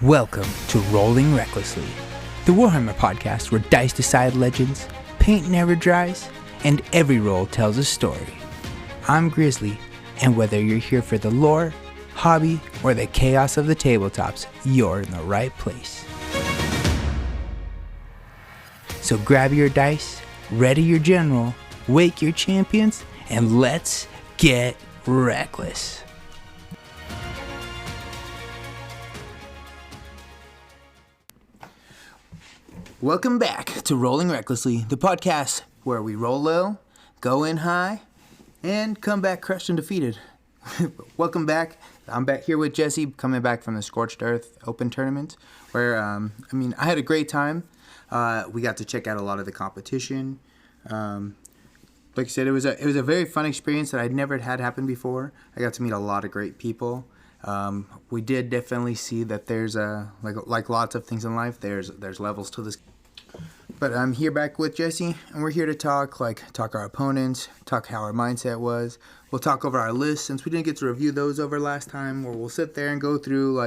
Welcome to Rolling Recklessly, the Warhammer podcast where dice decide legends, paint never dries, and every roll tells a story. I'm Grizzly, and whether you're here for the lore, hobby, or the chaos of the tabletops, you're in the right place. So grab your dice, ready your general, wake your champions, and let's get reckless. Welcome back to Rolling Recklessly, the podcast where we roll low, go in high, and come back crushed and defeated. Welcome back. I'm back here with Jesse, coming back from the Scorched Earth Open tournament, where, I had a great time. We got to check out a lot of the competition. Like I said, it was a very fun experience that I'd never had happen before. I got to meet a lot of great people. We did definitely see that there's like lots of things in life, there's levels to this. But I'm here back with Jesse, and we're here to talk our opponents, talk how our mindset was. We'll talk over our list since we didn't get to review those over last time, where we'll sit there and go through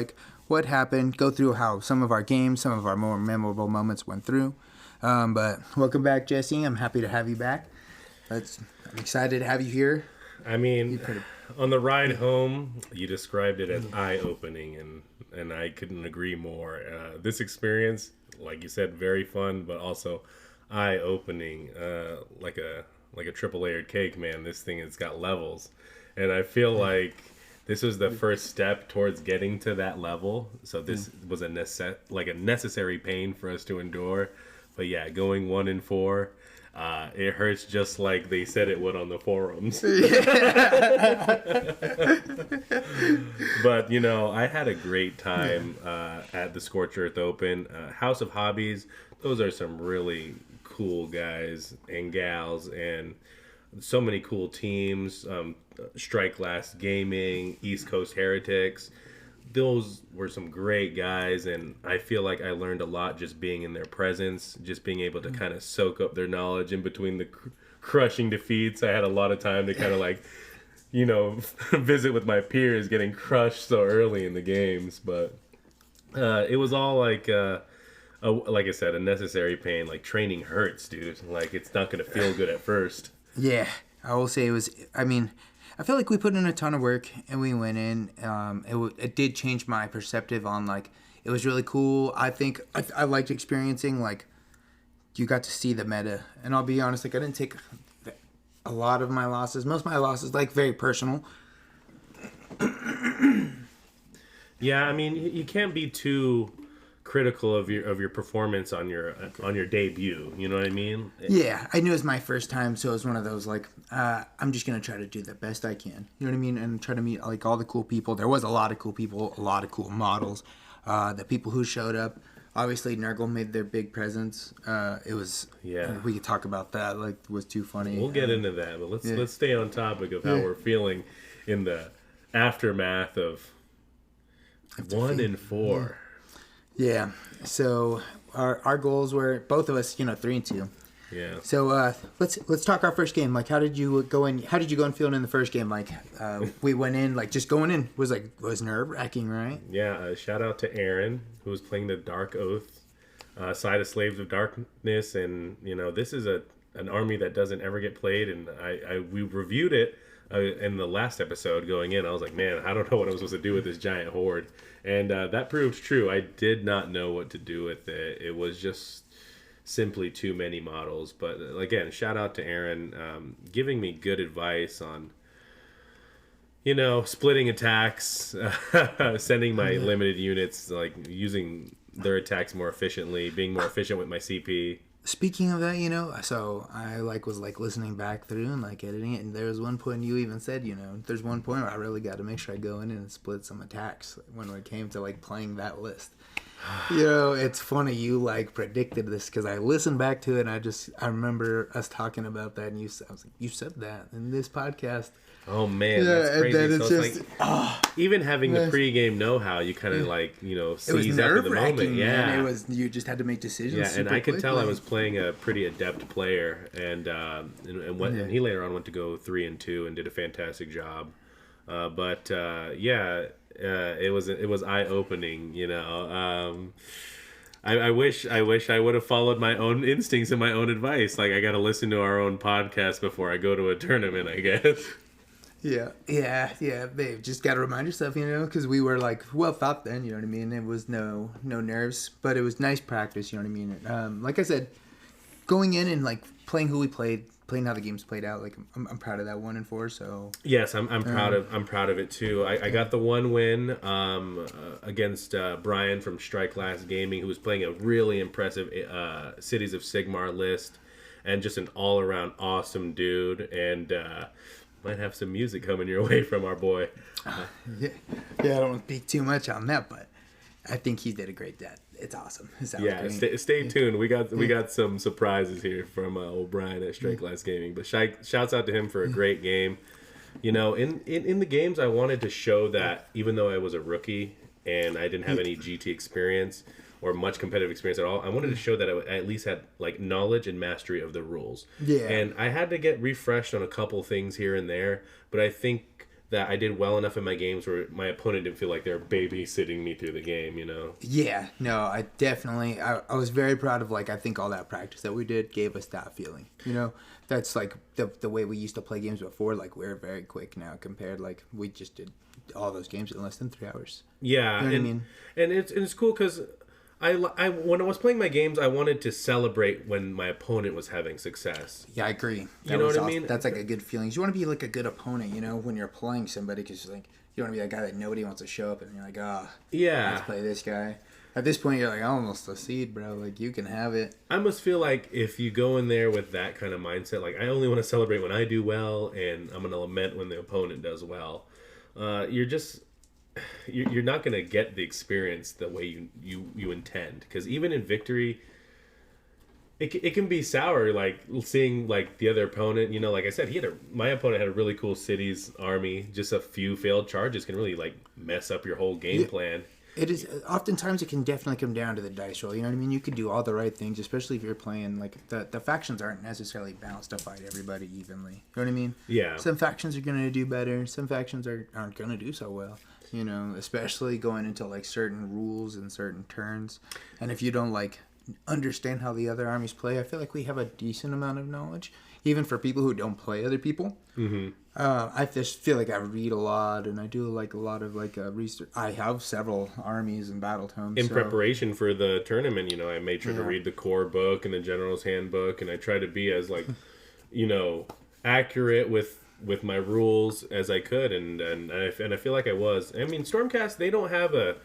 what happened, go through how some of our games, some of our more memorable moments went through. But welcome back, Jesse. I'm happy to have you back. I'm excited to have you here. On the ride home, you described it as eye-opening, and I couldn't agree more. This experience, like you said, very fun, but also eye-opening, like a triple-layered cake, man. This thing has got levels, and I feel like this was the first step towards getting to that level. So this was a necessary pain for us to endure. But yeah, going 1-4. It hurts just like they said it would on the forums. But, I had a great time at the Scorched Earth Open. House of Hobbies, those are some really cool guys and gals, and so many cool teams. Strike Last Gaming, East Coast Heretics. Those were some great guys, and I feel like I learned a lot just being in their presence, just being able to kind of soak up their knowledge in between the crushing defeats. I had a lot of time to kind of visit with my peers getting crushed so early in the games. But it was all like I said, a necessary pain. Like, training hurts, dude. Like, it's not going to feel good at first. Yeah, I will say I feel like we put in a ton of work and we went in. It did change my perspective on it was really cool. I think I liked experiencing you got to see the meta. And I'll be honest, I didn't take a lot of my losses. Most of my losses very personal. Yeah, you can't be too critical of your performance on your debut. You know what I mean? Yeah, I knew it was my first time, so it was one of those I'm just gonna try to do the best I can. You know what I mean? And try to meet all the cool people. There was a lot of cool people, a lot of cool models. The people who showed up. Obviously, Nurgle made their big presence. It was we could talk about that. It was too funny. We'll get into that, but let's stay on topic of how we're feeling in the aftermath of 1-4. Yeah. So our goals were both of us, 3-2. Yeah. So let's talk our first game. How did you go in? How did you go in feeling in the first game? We went in just going in was nerve-wracking, right? Yeah. Shout out to Aaron, who was playing the Dark Oath side of Slaves of Darkness, and this is an army that doesn't ever get played, and we reviewed it in the last episode going in. I was like, man, I don't know what I was supposed to do with this giant horde, and that proved true. I did not know what to do with it. It was just simply too many models. But again, shout out to Aaron, giving me good advice on splitting attacks, sending my limited units, using their attacks more efficiently, being more efficient with my CP. Speaking of that, so I was listening back through and editing it, and there was one point you even said, there's one point where I really got to make sure I go in and split some attacks when it came to playing that list. It's funny you predicted this because I listened back to it and I remember us talking about that, and I was like, you said that in this podcast. Oh man, that's crazy. And so it's even having the pregame know-how, you kind of seize up in the moment. Yeah, man. It was, you just had to make decisions. Yeah, and I could tell I was playing a pretty adept player, and he later on went to go 3-2 and did a fantastic job. But it was eye opening. I wish I would have followed my own instincts and my own advice. Like, I got to listen to our own podcast before I go to a tournament, I guess. Yeah, babe. Just got to remind yourself, because we were like well thought then, you know what I mean? It was no nerves, but it was nice practice, you know what I mean? Like I said, going in and like playing who we playing how the games played out, like I'm proud of that 1-4. So yes, I'm proud of it too. I got the one win against Brian from Strike Last Gaming, who was playing a really impressive Cities of Sigmar list, and just an all around awesome dude. And might have some music coming your way from our boy. Yeah, I don't want to speak too much on that, but I think he did a great job. It's awesome. Stay tuned. We got some surprises here from old Brian at Strike Last Gaming. But shouts out to him for a great game. In the games, I wanted to show that even though I was a rookie and I didn't have any GT experience or much competitive experience at all, I wanted to show that I at least had like knowledge and mastery of the rules. Yeah. And I had to get refreshed on a couple things here and there, but I think that I did well enough in my games where my opponent didn't feel like they were babysitting me through the game, Yeah, no, I definitely, I was very proud of, like, I think all that practice that we did gave us that feeling, That's, like, the way we used to play games before, like, we're very quick now compared, like, we just did all those games in less than 3 hours. Yeah, you know what I mean? And it's cool because I when I was playing my games, I wanted to celebrate when my opponent was having success. Yeah, I agree. You know what I mean? That's like a good feeling. You want to be like a good opponent, when you're playing somebody, because like you want to be that guy that nobody wants to show up, and you're like, yeah, let's play this guy. At this point, you're like, I'm almost a seed, bro. Like, you can have it. I must feel like if you go in there with that kind of mindset, like, I only want to celebrate when I do well, and I'm going to lament when the opponent does well. You're not going to get the experience the way you intend. Because even in victory, it can be sour, like, seeing, like, the other opponent, like I said, my opponent had a really cool cities army. Just a few failed charges can really, like, mess up your whole game plan. It is, oftentimes it can definitely come down to the dice roll, you know what I mean? You could do all the right things, especially if you're playing, like, the factions aren't necessarily balanced to fight everybody evenly. You know what I mean? Yeah. Some factions are going to do better, some factions aren't going to do so well. Especially going into like certain rules and certain turns. And if you don't like understand how the other armies play, I feel like we have a decent amount of knowledge, even for people who don't play other people. Mm-hmm. I just feel like I read a lot, and I do like a lot of like research. I have several armies and battle tomes. In preparation for the tournament, I made sure to read the core book and the general's handbook, and I try to be as like, accurate with my rules as I could, and I feel like I was. I mean, Stormcast, they don't have a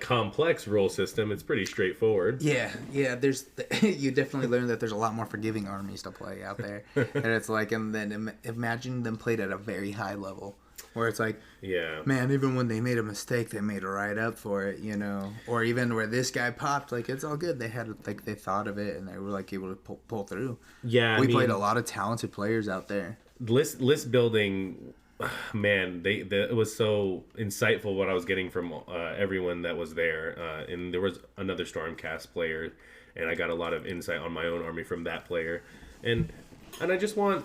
complex rule system. It's pretty straightforward. Yeah. There's you definitely learn that there's a lot more forgiving armies to play out there, and it's like, and then imagine them played at a very high level, where it's like, yeah, man, even when they made a mistake, they made it right up for it, or even where this guy popped, like, it's all good. They had like they thought of it, and they were like able to pull through. Yeah, we played a lot of talented players out there. List building, man, it was so insightful what I was getting from everyone that was there, and there was another Stormcast player, and I got a lot of insight on my own army from that player, and I just want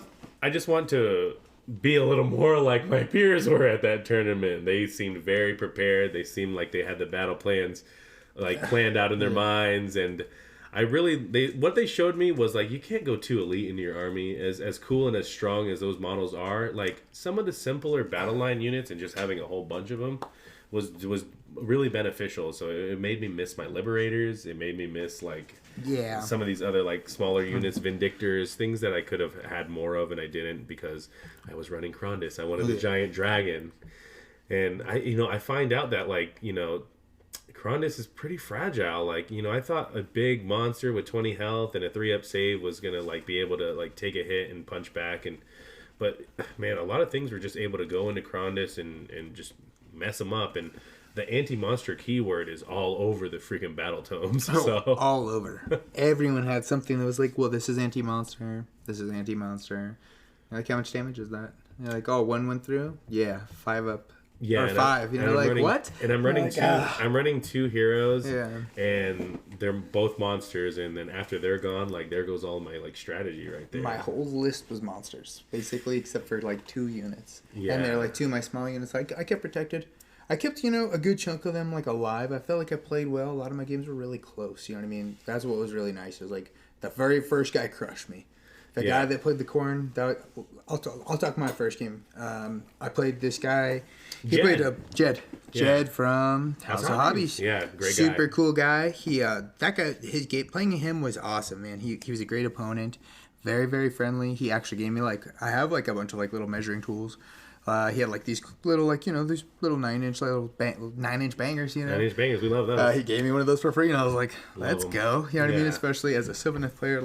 to be a little more like my peers were at that tournament. They seemed very prepared. They seemed like they had the battle plans like planned out in their minds, and what they showed me was like, you can't go too elite into your army. As cool and as strong as those models are, like, some of the simpler battle line units and just having a whole bunch of them was really beneficial. So it made me miss my Liberators. It made me miss like some of these other like smaller units, Vindictors, things that I could have had more of and I didn't because I was running Krondis. I wanted the giant dragon, and I find out that like Krondis is pretty fragile. Like, I thought a big monster with 20 health and a 3-up save was going to, like, be able to, like, take a hit and punch back. But, man, a lot of things were just able to go into Krondis and just mess them up. And the anti-monster keyword is all over the freaking battle tomes. So all over. Everyone had something that was like, well, this is anti-monster. This is anti-monster. Like, how much damage is that? You're like, oh, one went through? Yeah, 5-up. Yeah, or 5. What? And I'm running I'm running 2 heroes. Yeah. And they're both monsters. And then after they're gone, like, there goes all my like strategy right there. My whole list was monsters, basically, except for like 2 units. Yeah. And they're like 2 of my small units. I kept protected. I kept, a good chunk of them, like, alive. I felt like I played well. A lot of my games were really close, you know what I mean? That's what was really nice. It was, like, the very first guy crushed me. The guy that played the corn, I'll talk my first game. I played this guy. He played Jed. Yeah. Jed from House of Hobbies. Yeah, great guy. Super cool guy. That guy, his game, playing him was awesome, man. He was a great opponent. Very, very friendly. He actually gave me, I have, a bunch of, little measuring tools. He had these little these little 9-inch bangers, 9-inch bangers, we love those. He gave me one of those for free, and I was like, let's go. You know what I mean? Yeah. Especially as a Sylvaneth player,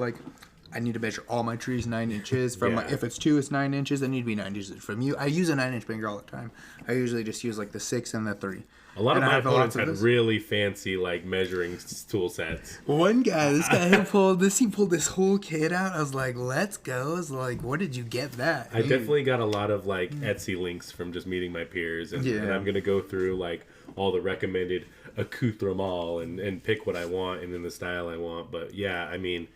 I need to measure all my trees 9 inches. If it's 2, it's 9 inches. They need to be 9 inches from you. I use a 9-inch banger all the time. I usually just use the 6 and the 3. A lot of my opponents had really fancy measuring tool sets. One guy, this guy he pulled this whole kit out. I was like, let's go. I was like, where did you get that? I definitely got a lot of Etsy links from just meeting my peers, and I'm gonna go through all the recommended accoutrements and pick what I want and in the style I want. But yeah, I mean,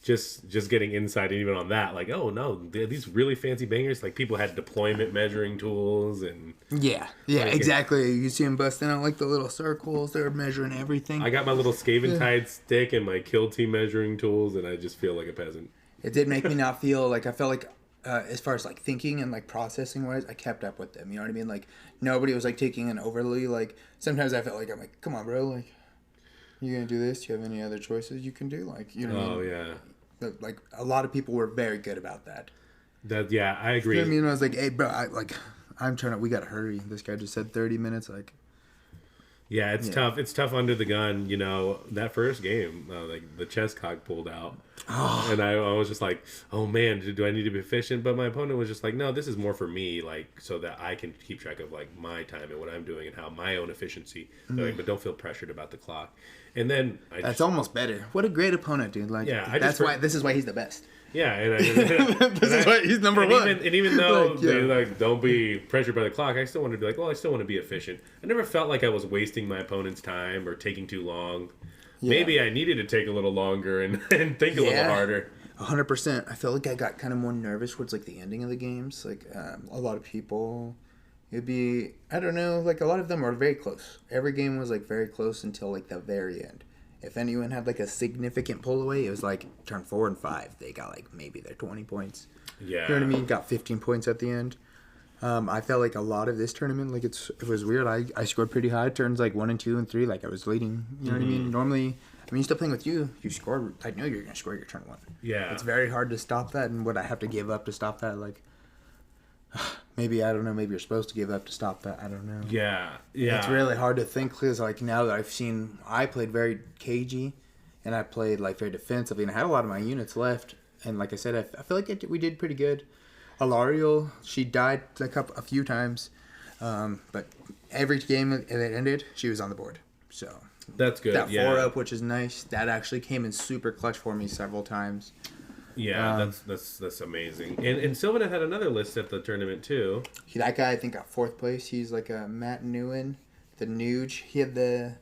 just getting insight even on that, oh no, these really fancy bangers, people had deployment measuring tools and exactly. You see them busting out the little circles. They're measuring everything. I got my little Scaventide stick and my kill team measuring tools, and I just feel like a peasant. It did make me not feel I felt as far as thinking and processing wise, I kept up with them. You know what I mean? Nobody was taking an overly sometimes I felt I'm come on, bro, you gonna do this? Do you have any other choices you can do? You know. Oh yeah. A lot of people were very good about that. I agree. You know what I mean? I was like, hey, bro, I'm trying to. We gotta hurry. This guy just said 30 minutes. Yeah, it's tough. It's tough under the gun. That first game, the chest cog pulled out, and I was just like, oh man, do I need to be efficient? But my opponent was just like, no, this is more for me, so that I can keep track of my time and what I'm doing and how my own efficiency. But don't feel pressured about the clock. And then that's almost better. What a great opponent, dude! This is why he's the best. Yeah, and this is why he's number one. Even though they don't be pressured by the clock, I still want to be I still want to be efficient. I never felt like I was wasting my opponent's time or taking too long. Yeah. Maybe I needed to take a little longer and think a little harder. 100%. I felt like I got kind of more nervous towards the ending of the games. A lot of people, it'd be, I don't know, a lot of them are very close. Every game was very close until the very end. If anyone had a significant pull away, it was turn 4 and 5. They got maybe their 20 points. Yeah. You know what I mean? Got 15 points at the end. I felt a lot of this tournament, it was weird. I scored pretty high. Turns 1 and 2 and 3, I was leading. You know what I mean? Normally, still playing with you, you scored. I know you're going to score your turn 1. Yeah. It's very hard to stop that, and what I have to give up to stop that, maybe, I don't know, maybe you're supposed to give up to stop that. I don't know. Yeah. It's really hard to think because, now that I played very cagey and I played, very defensive, and I had a lot of my units left. And like I said, I feel we did pretty good. Alariel, she died a few times, but every game that it ended, she was on the board. So that's good. That 4-up, which is nice. That actually came in super clutch for me several times. Yeah, that's amazing. And Sylvaneth had another list at the tournament too. That guy I think got 4th place. He's a Matt Newen, the Nuge. He had the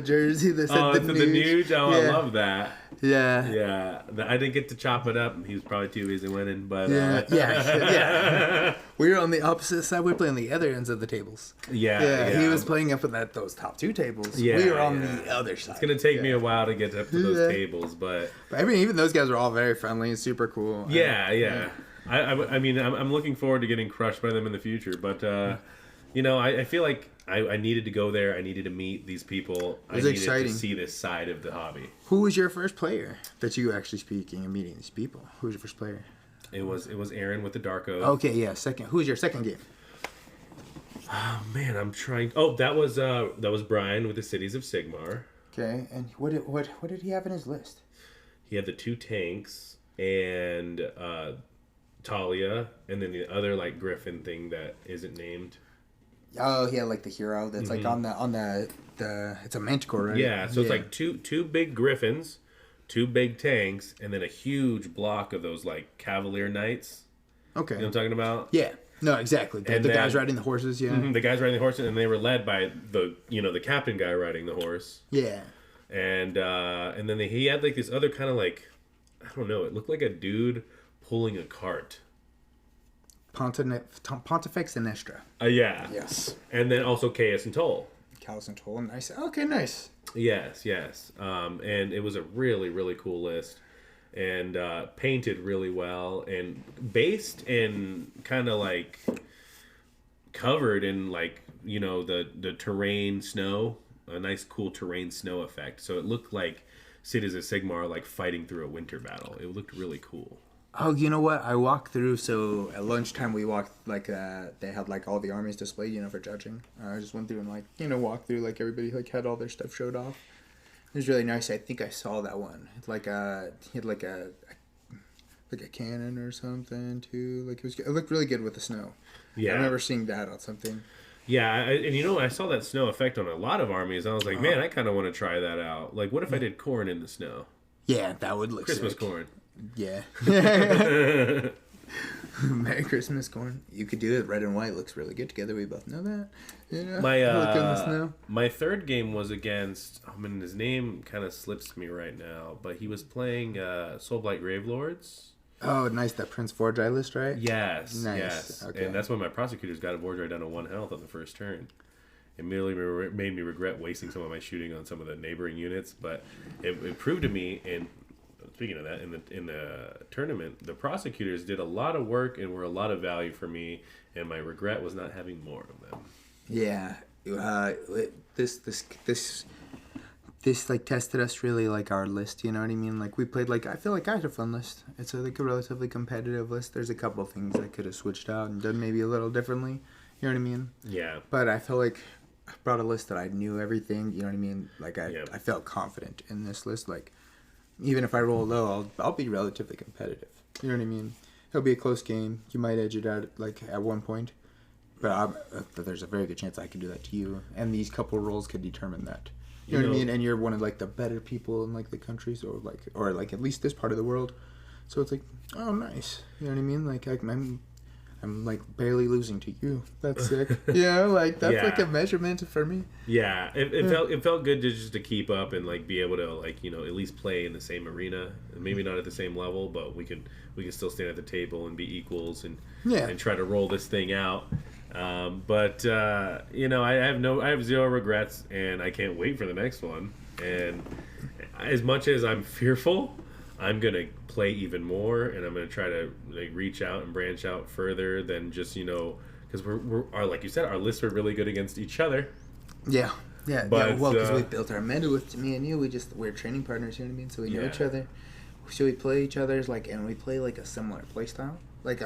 jersey that said the Nuge. Oh, yeah. I love that. Yeah. Yeah. I didn't get to chop it up. He was probably too busy winning, but yeah. We were on the opposite side. We were playing the other ends of the tables. Yeah. He was playing up at those top 2 tables. Yeah, we were on the other side. It's gonna take me a while to get up to those tables, but even those guys were all very friendly and super cool. Yeah. I'm looking forward to getting crushed by them in the future, but I feel like I needed to go there. I needed to meet these people. It was exciting to see this side of the hobby. Who was your first player that you actually speaking and meeting these people? Who was your first player? It was Aaron with the Dark Oath. Okay, yeah. Second. Who was your second game? Oh man, I'm trying. Oh, that was Brian with the Cities of Sigmar. Okay, and what did he have in his list? He had the 2 tanks and Talia, and then the other Griffin thing that isn't named. Oh, he had the hero that's on the it's a Manticore, right? Yeah, so it's two big Griffins, 2 big tanks, and then a huge block of those Cavalier Knights. Okay. You know what I'm talking about? Yeah. No, exactly. The guys riding the horses, yeah. The guys riding the horses, and they were led by the captain guy riding the horse. Yeah. And then he had this other kind of I don't know, it looked like a dude pulling a cart. Pontifex Sinistra. Yeah. Yes. And then also Chaos and Toll. Chaos and Toll. Nice. Okay, nice. Yes. And it was a really, really cool list. And painted really well. And based and kind of like covered in like, you know, the terrain snow. A nice, cool terrain snow effect. So it looked like cities of Sigmar like fighting through a winter battle. It looked really cool. Oh, you know what? I walked through. So at lunchtime, we walked like they had like all the armies displayed, you know, for judging. I just went through and like, you know, walked through like everybody like had all their stuff showed off. It was really nice. I think I saw that one. It's like he had like a cannon or something too. Like it looked really good with the snow. Yeah, I remember seeing that on something. Yeah, and you know, I saw that snow effect on a lot of armies. I was like, man, I kind of want to try that out. Like, what if I did corn in the snow? Yeah, that would look Christmas sick. corn. Yeah. Merry Christmas corn. You could do it. Red and white looks really good together. We both know that. You know, My third game was against. I mean, his name kind of slips to me right now, but he was playing Soulblight Gravelords. Oh, nice. That Prince Vordry list, right? Yes. Nice. Yes. Okay. And that's when my prosecutors got a Vordry down to 1 health on the first turn. It merely made me regret wasting some of my shooting on some of the neighboring units, but it proved to me. And speaking of that, in the tournament, the prosecutors did a lot of work and were a lot of value for me, and my regret was not having more of them. Yeah. This like tested us really, like our list, you know what I mean? Like we played, like I feel like I had a fun list. It's like a relatively competitive list. There's a couple of things I could have switched out and done maybe a little differently, you know what I mean? Yeah. But I feel like I brought a list that I knew everything, you know what I mean? Like I felt confident in this list. Like even if I roll low, I'll be relatively competitive. You know what I mean? It'll be a close game. You might edge it out like at one point, but there's a very good chance I could do that to you. And these couple rolls could determine that. You know what I mean? And you're one of like the better people in like the countries or like at least this part of the world. So it's like, oh, nice. You know what I mean? Like I'm like barely losing to you. That's sick. Like that's like a measurement for me. Yeah, it felt good to keep up and like be able to like, you know, at least play in the same arena. Maybe not at the same level, but we can still stand at the table and be equals and try to roll this thing out. But you know, I have zero regrets, and I can't wait for the next one. And as much as I'm fearful, I'm gonna play even more, and I'm gonna try to like reach out and branch out further than just, you know, because we're like you said, our lists are really good against each other. Yeah. But, well, because we built our meta with me and you, we're training partners. You know what I mean? So we know each other. So we play each other's like, and we play like a similar play style, like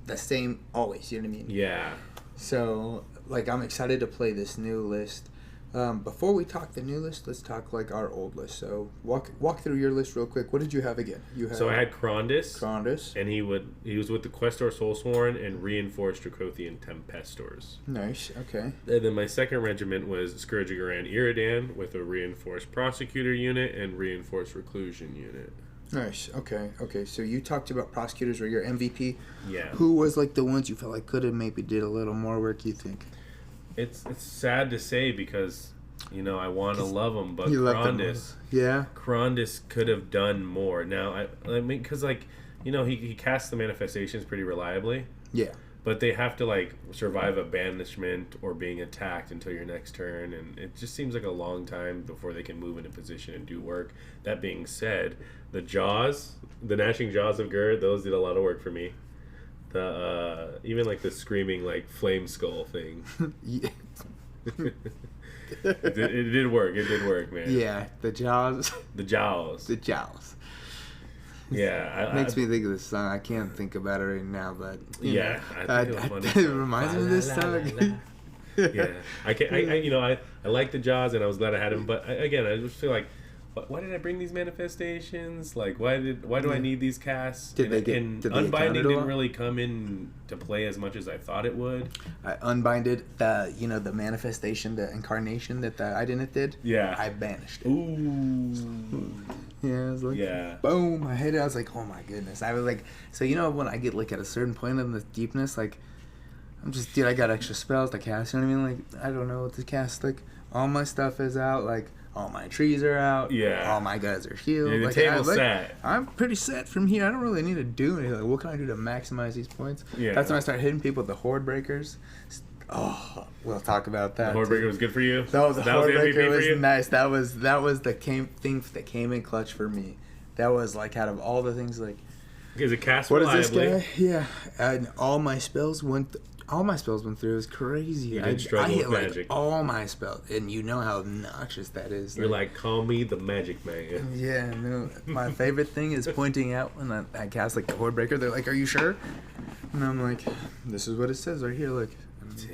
the same always. You know what I mean? Yeah. So, like, I'm excited to play this new list. Before we talk the new list, let's talk, like, our old list. So, walk through your list real quick. What did you have again? So I had Krondis. And he was with the Questor Soulsworn and Reinforced Dracothian Tempestors. Nice, okay. And then my second regiment was Scourge of Grand Iridan with a Reinforced Prosecutor unit and Reinforced Reclusion unit. Nice. Okay. So you talked about prosecutors were your MVP. Yeah. Who was like the ones you felt like could have maybe did a little more work? You think? It's sad to say because, you know, I want to love him, but Krondis could have done more. Now I mean, because like, you know, he casts the manifestations pretty reliably. Yeah. But they have to like survive a banishment or being attacked until your next turn, and it just seems like a long time before they can move into position and do work. That being said, the gnashing jaws of Gerd, those did a lot of work for me. The even like the screaming like flame skull thing. It did work. It did work, man. Yeah, the jaws. Yeah, it makes me think of this song. I can't think about it right now, but I think it was funny. It reminds me of this song. Yeah, I like the jaws, and I was glad I had him. But I just feel like, why did I bring these manifestations? Like, why do I need these casts? Did they Unbinding didn't really come in to play as much as I thought it would. I unbinded the manifestation, the incarnation that the Identit did. Yeah, I banished it. Ooh. Yeah, I was like, boom, I hit it. I was like, oh my goodness. I was like, so you know when I get like at a certain point in the deepness, like, I got extra spells to cast, you know what I mean? Like, I don't know what to cast. Like, all my stuff is out. Like, All my trees are out. Yeah. All my guys are healed. Yeah, the table's set. I'm pretty set from here. I don't really need to do anything. Like, what can I do to maximize these points? Yeah. That's when I start hitting people with the Horde Breakers. Oh, we'll talk about that. The Horde Breaker was good for you? The Horde Breaker was you? nice. That was the thing that came in clutch for me. That was like out of all the things, like, Is it cast what is reliably? this guy? Yeah, and all my spells went through. It was crazy. You didn't struggle I hit with like magic. all my spells, and you know how obnoxious that is. You're like, call me the Magic Man. Yeah, no. My favorite thing is pointing out when I cast like the Horde Breaker. They're like, "Are you sure?" And I'm like, "This is what it says right here." Like,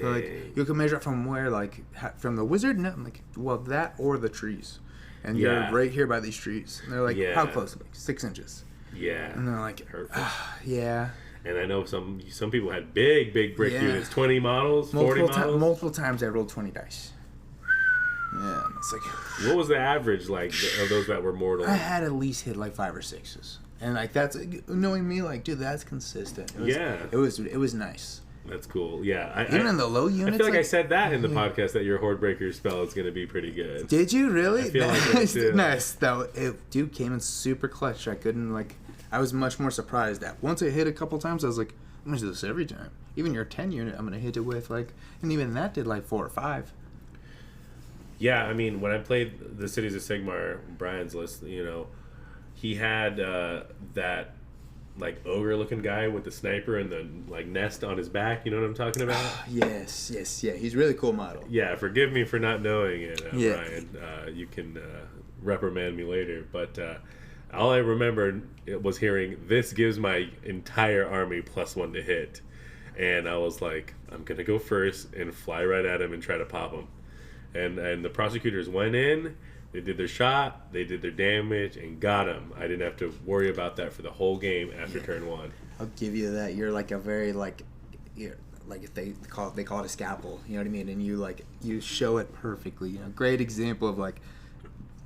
they're like, you can measure it from where, like, from the wizard. No, I'm like, well, that or the trees, and Yeah. you're right here by these trees. And they're like, Yeah. how close? Like 6 inches. Yeah. And they're like, Hurtful. yeah. And I know some people had big brick Yeah. units, 20 models, 40 models. Multiple times I rolled 20 dice. Yeah, and it's like, What was the average like of those that were mortal? I had at least hit like 5 or 6s, and like that's knowing me, like, dude, that's consistent. It was nice. That's cool. Yeah. Even in the low units. I feel like I said that in the podcast that your Horde Breaker spell is going to be pretty good. Did you really? I feel like it too. Nice. Dude came in super clutch. I was much more surprised that once it hit a couple times, I was like, I'm gonna do this every time. Even your 10 unit, I'm gonna hit it with like, and even that did like 4 or 5. Yeah, I mean, when I played the Cities of Sigmar, Brian's list, he had that like ogre-looking guy with the sniper and the like nest on his back. You know what I'm talking about? Yes, yeah. He's a really cool model. Yeah, forgive me for not knowing it, Yeah. Brian. You can reprimand me later, but all I remembered was hearing, this gives my entire army +1 to hit. And I was like, I'm going to go first and fly right at him and try to pop him. And the prosecutors went in, they did their shot, they did their damage, and got him. I didn't have to worry about that for the whole game after turn 1. I'll give you that. You're like a very like if they call it a scalpel. You know what I mean? And you show it perfectly. Great example of like,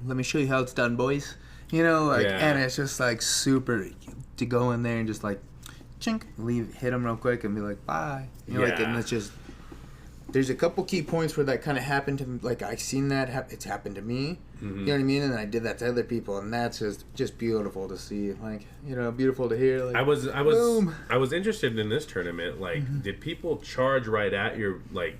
let me show you how it's done, boys. And it's just like super to go in there and just like, chink, hit them real quick and be like, bye. And it's just, there's a couple key points where that kind of happened to me. Like, I've seen that it's happened to me. Mm-hmm. You know what I mean? And then I did that to other people, and that's just beautiful to see. Like, beautiful to hear. Like, boom. I was interested in this tournament. Like, did people charge right at your like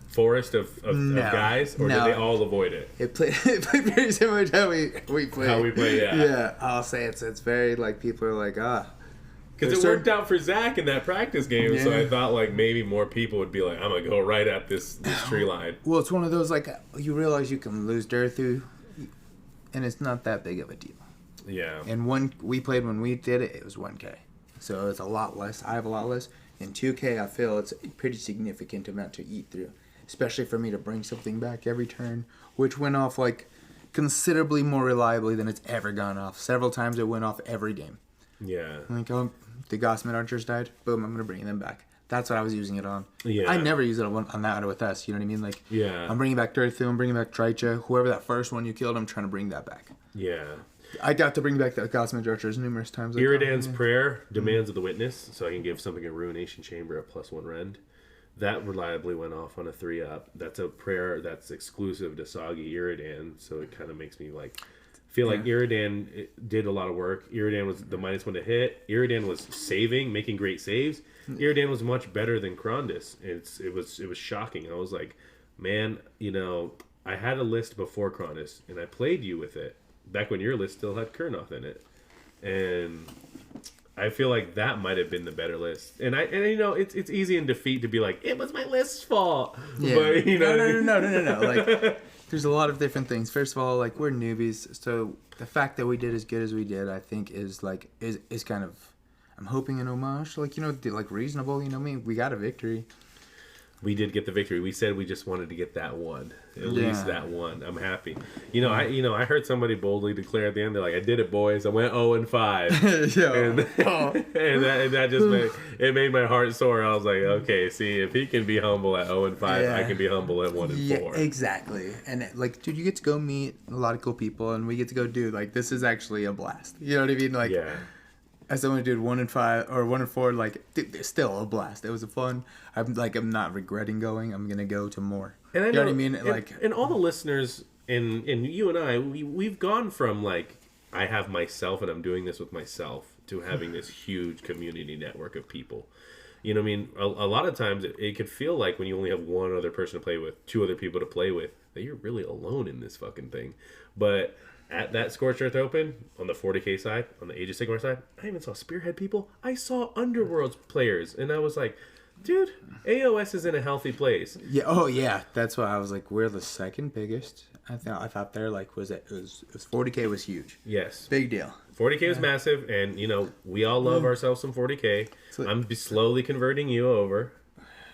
forest of guys, or did they all avoid it? It played very similar to how we played. How we play, yeah. Yeah, I'll say it's very like, people are like, because it worked out for Zach in that practice game, so I thought like maybe more people would be like, I'm gonna go right at this tree line. Well, it's one of those, like, you realize you can lose dirt through, and it's not that big of a deal. Yeah. And when we did it, it was 1K, so it's a lot less. I have a lot less. In 2K, I feel it's a pretty significant amount to eat through, especially for me to bring something back every turn, which went off like considerably more reliably than it's ever gone off. Several times it went off every game. Yeah. Like, the Gossman archers died. Boom, I'm going to bring them back. That's what I was using it on. Yeah. I never use it on that with us. You know what I mean? Like, Yeah. I'm bringing back Dirthu. I'm bringing back Trycha. Whoever that first one you killed, I'm trying to bring that back. Yeah. I got to bring back the Gossman archers numerous times. Iridan's Prayer, Demands of the Witness, so I can give something a Ruination Chamber a +1 rend. That reliably went off on a 3-up. That's a prayer that's exclusive to Soggy Iridan, so it kind of makes me like feel like Iridan did a lot of work. Iridan was the -1 to hit. Iridan was saving, making great saves. Iridan was much better than Krondis. It was shocking. I was like, man, I had a list before Krondis, and I played you with it back when your list still had Kurnoth in it, and I feel like that might have been the better list. And it's easy in defeat to be like, it was my list's fault. Yeah. But, No. Like, there's a lot of different things. First of all, like, we're newbies, so the fact that we did as good as we did, I think, is kind of, I'm hoping, an homage. Like, like, reasonable. We got a victory. We did get the victory. We said we just wanted to get that one, at least that one. I'm happy. I heard somebody boldly declare at the end, they're like, "I did it, boys. I went 0-5," and that just made my heart sore. I was like, okay, see, if he can be humble at 0-5, I can be humble at 1-4. Yeah, exactly. And like, dude, you get to go meet a lot of cool people, and we get to go do, like, this is actually a blast. You know what I mean? Like, as someone who did 1-5 or 1-4, like, dude, it's still a blast. It was fun. I'm not regretting going. I'm gonna go to more. And you know what I mean? Like, and all the listeners and you and I, we've gone from like, I have myself and I'm doing this with myself, to having this huge community network of people. You know what I mean? A lot of times it could feel like when you only have one other person to play with, two other people to play with, that you're really alone in this fucking thing. But at that Scorched Earth Open, on the 40k side, on the Age of Sigmar side, I even saw Spearhead people. I saw Underworlds players, and I was like, dude, AOS is in a healthy place. Yeah. Oh yeah. That's why I was like, we're the second biggest. I thought there like was 40k was huge. Yes. Big deal. 40k is massive, and you know we all love ourselves some 40k. Like, I'm slowly converting you over.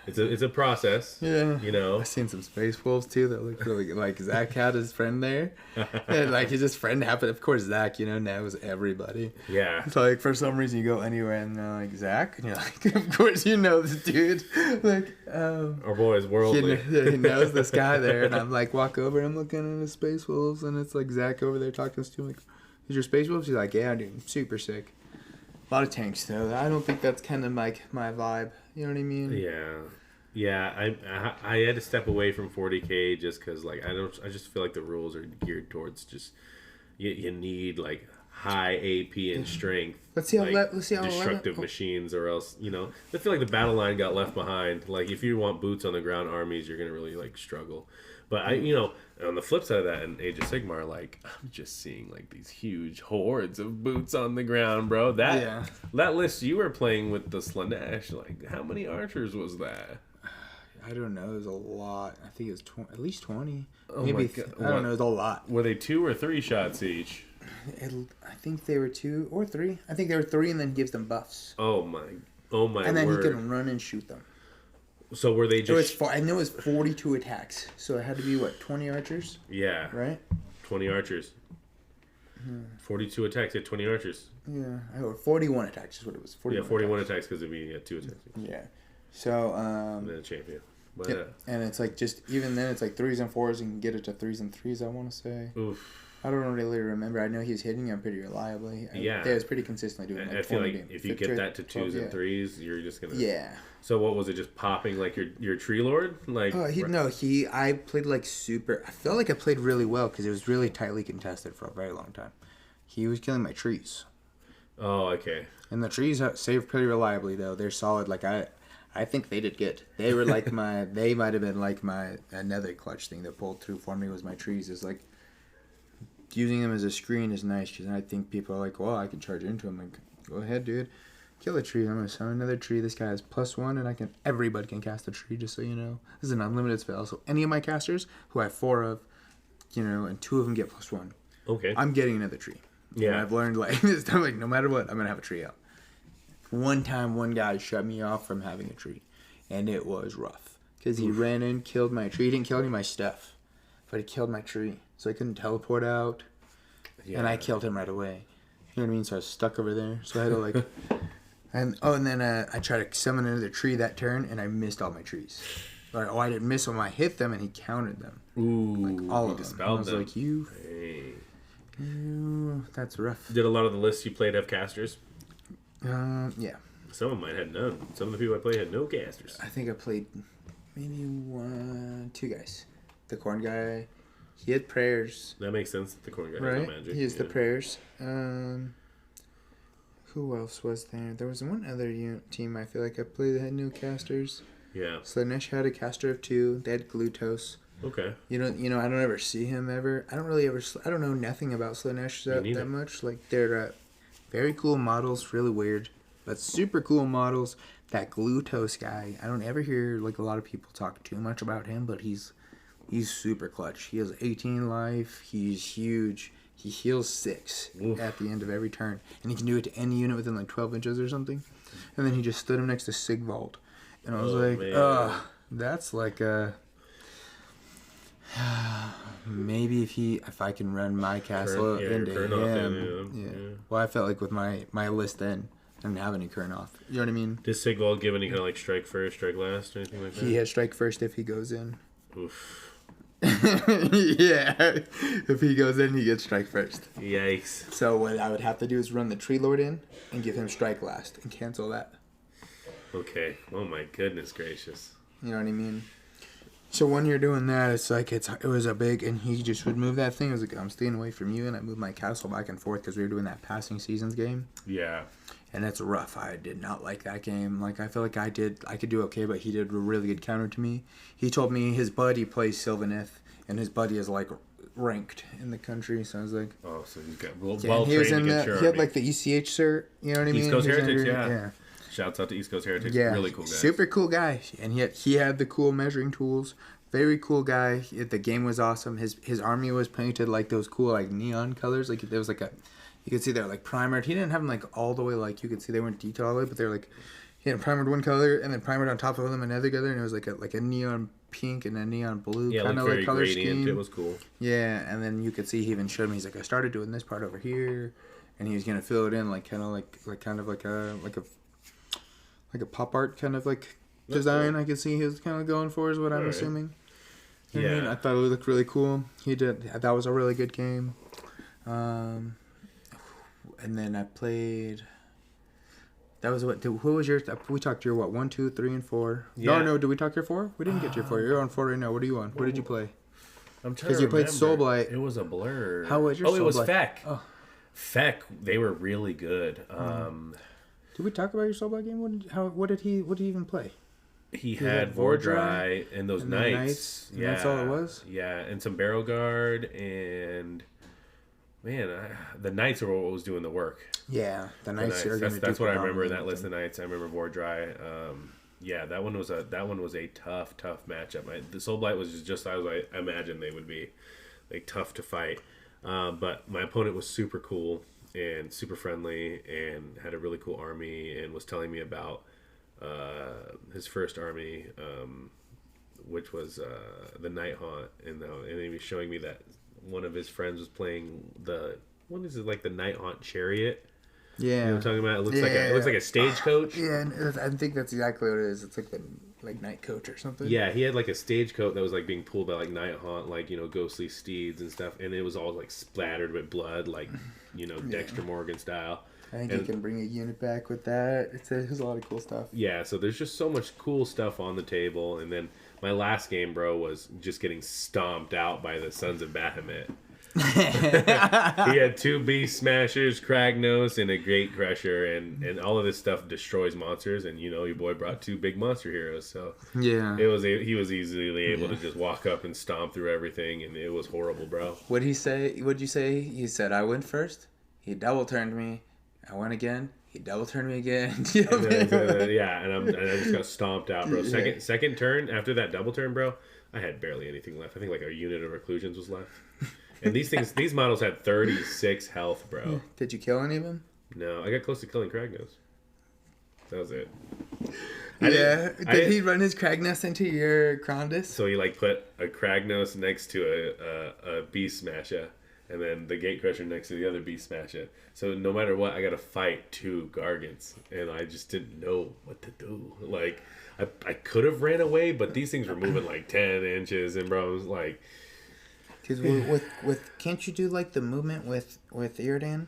It's a process. Yeah. You know. I've seen some Space Wolves too that look really like Zach had his friend there. And like his friend happened, of course Zach, you know, knows everybody. Yeah. So like for some reason you go anywhere and they're like Zach and you're like, of course you know this dude. Like our boy is worldly. He knows this guy there, and I'm like walk over and I'm looking at his Space Wolves and it's like Zach over there talking to him like, is your Space Wolves? He's like, yeah, dude, super sick. A lot of tanks though. I don't think that's kind of like my vibe. You know what I mean? Yeah. I had to step away from 40k just because like I just feel like the rules are geared towards just you need like high AP and strength. Let's see how destructive machines, or else I feel like the battle line got left behind. Like if you want boots on the ground armies, you're gonna really like struggle. But on the flip side of that, in Age of Sigmar, like I'm just seeing like these huge hordes of boots on the ground, bro. That list you were playing with the Slanesh, like how many archers was that? I don't know. It was a lot. I think it was at least 20. Oh maybe my God. I don't know. It was a lot. Were they 2 or 3 shots each? I think they were 2 or 3. I think they were 3, and then gives them buffs. Oh my! And then word. he can run and shoot them. So were they just? I know it was 42 attacks, so it had to be what 20 archers. Yeah. Right. 20 archers. 42 attacks at 20 archers. Yeah, 41 attacks is what it was. 41 attacks because it'd be 2 attacks. Yeah. So. And then a champion. But, yeah. And it's like just even then it's like 3s and 4s. You can get it to 3s and 3s. I want to say. Oof. I don't really remember. I know he's hitting them pretty reliably. Yeah. They was pretty consistently doing. I feel like if you get that to 2s and 3s, you're just gonna. Yeah. So what was it? Just popping like your tree lord? Like. Oh, I played like super. I felt like I played really well because it was really tightly contested for a very long time. He was killing my trees. Oh, okay. And the trees saved pretty reliably though. They're solid. Like I think they did good. They were like they might have been like another clutch thing that pulled through for me was my trees. Is like using them as a screen is nice because I think people are like, well, I can charge into them. Like, go ahead, dude. Kill a tree. I'm gonna summon another tree. This guy has +1, and everybody can cast a tree. Just so you know, this is an unlimited spell. So any of my casters who I have 4 of, and 2 of them get +1. Okay. I'm getting another tree. Yeah. And I've learned like this time, like no matter what, I'm gonna have a tree out. One time, one guy shut me off from having a tree, and it was rough because he ran in, killed my tree. He didn't kill any of my stuff, but he killed my tree, so I couldn't teleport out. Yeah. And I killed him right away. You know what I mean? So I was stuck over there. So I had to like, and then I tried to summon another tree that turn, and I missed all my trees. Or I didn't miss them. I hit them, and he counted them. Ooh, like all of them. And I was them. like, you, that's rough. Did a lot of the lists you played have casters? Yeah. Some of mine had none. Some of the people I played had no casters. I think I played maybe 2 guys. The corn guy, he had prayers. That makes sense. The corn guy right? has no magic. He has the prayers. Who else was there? There was one other team I feel like I played that had no casters. Yeah. Slanesh had a caster of 2. They had Glutos. Okay. I don't ever see him ever. I don't know nothing about Slanesh that much. Like they're very cool models, really weird, but super cool models. That Glutos guy, I don't ever hear like a lot of people talk too much about him, but he's super clutch. He has 18 life. He's huge. He heals 6 at the end of every turn, and he can do it to any unit within like 12 inches or something. And then he just stood him next to Sigvald, and I was that's like a. Maybe if I can run my castle into him. Yeah. Well, I felt like with my list then, I didn't have any current off. You know what I mean? Does Sigvald give any kind of like strike first, strike last, or anything like that? He has strike first if he goes in. Oof. Yeah. If he goes in, he gets strike first. Yikes. So what I would have to do is run the tree lord in and give him strike last and cancel that. Okay. Oh my goodness gracious. You know what I mean? So when you're doing that, it's like it was a big, and he just would move that thing. It was like, I'm staying away from you, and I moved my castle back and forth because we were doing that passing seasons game. Yeah. And it's rough. I did not like that game. Like, I feel like I could do okay, but he did a really good counter to me. He told me his buddy plays Sylvaneth, and his buddy is like ranked in the country. So I was like, oh, so he's got well trained against your army. He had like the ECH cert. You know what I mean? East Coast Heritage, yeah. Shouts out to East Coast Heritage. Yeah, really cool guy. Super cool guy, and he had the cool measuring tools. Very cool guy. The game was awesome. His army was painted like those cool like neon colors. Like there was like a, you could see they're like primered. He didn't have them like all the way, like you could see they weren't detailed all the way, but they're like, he had primered one color and then primered on top of them another color, and it was like a neon pink and a neon blue kind of like color scheme. It was cool. Yeah, and then you could see he even showed me. He's like, I started doing this part over here, and he was gonna fill it in like kind of like a pop art kind of like design. Cool. I could see he was kind of going for, is what I'm assuming. Yeah, I mean, I thought it looked really cool. He did. That was a really good game. And then I played. That was what? Who was your? We talked your what? 1, 2, 3, and 4. Yeah. No. Did we talk your 4? We didn't get your 4. You're on 4 right now. What are you on? What did you play? I'm trying to remember. Because you played Soulblight. It was a blur. How was your Soulblight? It was Feck. Oh. Feck. They were really good. Did we talk about your Soulblight game? What did he even play? He had Vordry and those knights. Yeah, that's all it was. Yeah, and some Barrel Guard, and man, the knights are what was doing the work. Yeah, the knights. That's what I remember in that list of knights. I remember Vordry. Yeah, that one was a tough matchup. The Soulblight was just I imagined they would be like tough to fight. But my opponent was super cool and super friendly and had a really cool army and was telling me about his first army, which was the Night Haunt, and he was showing me that one of his friends was playing what is it, like the Night Haunt Chariot? Yeah, you know what I'm talking about? It looks like a stagecoach. Yeah, and I think that's exactly what it is. It's like the night coach or something. Yeah, he had like a stagecoach that was like being pulled by like Night Haunt, like ghostly steeds and stuff, and it was all like splattered with blood, like Dexter Morgan style. I think you can bring a unit back with that. There's a lot of cool stuff. Yeah, so there's just so much cool stuff on the table. And then my last game, bro, was just getting stomped out by the Sons of Bahamut. He had 2 Beast Smashers, Kragnos, and a Great Crusher, and all of this stuff destroys monsters. And your boy brought 2 big monster heroes, so yeah, he was easily able to just walk up and stomp through everything, and it was horrible, bro. What'd he say? What'd you say? He said, I went first. He double turned me. I went again. He double turned me again. And I just got stomped out, bro. Second turn after that double turn, bro. I had barely anything left. I think like a unit of reclusions was left. And these models had 36 health, bro. Did you kill any of them? No, I got close to killing Kragnos. That was it. Did he run his Kragnos into your Krondus? So he like put a Kragnos next to a Beast Smasher, and then the Gate Crusher next to the other Beast Smasher. So no matter what, I got to fight 2 Gargants, and I just didn't know what to do. Like I could have ran away, but these things were moving like 10 inches, and bro, I was like. Because with can't you do like the movement with Iridan,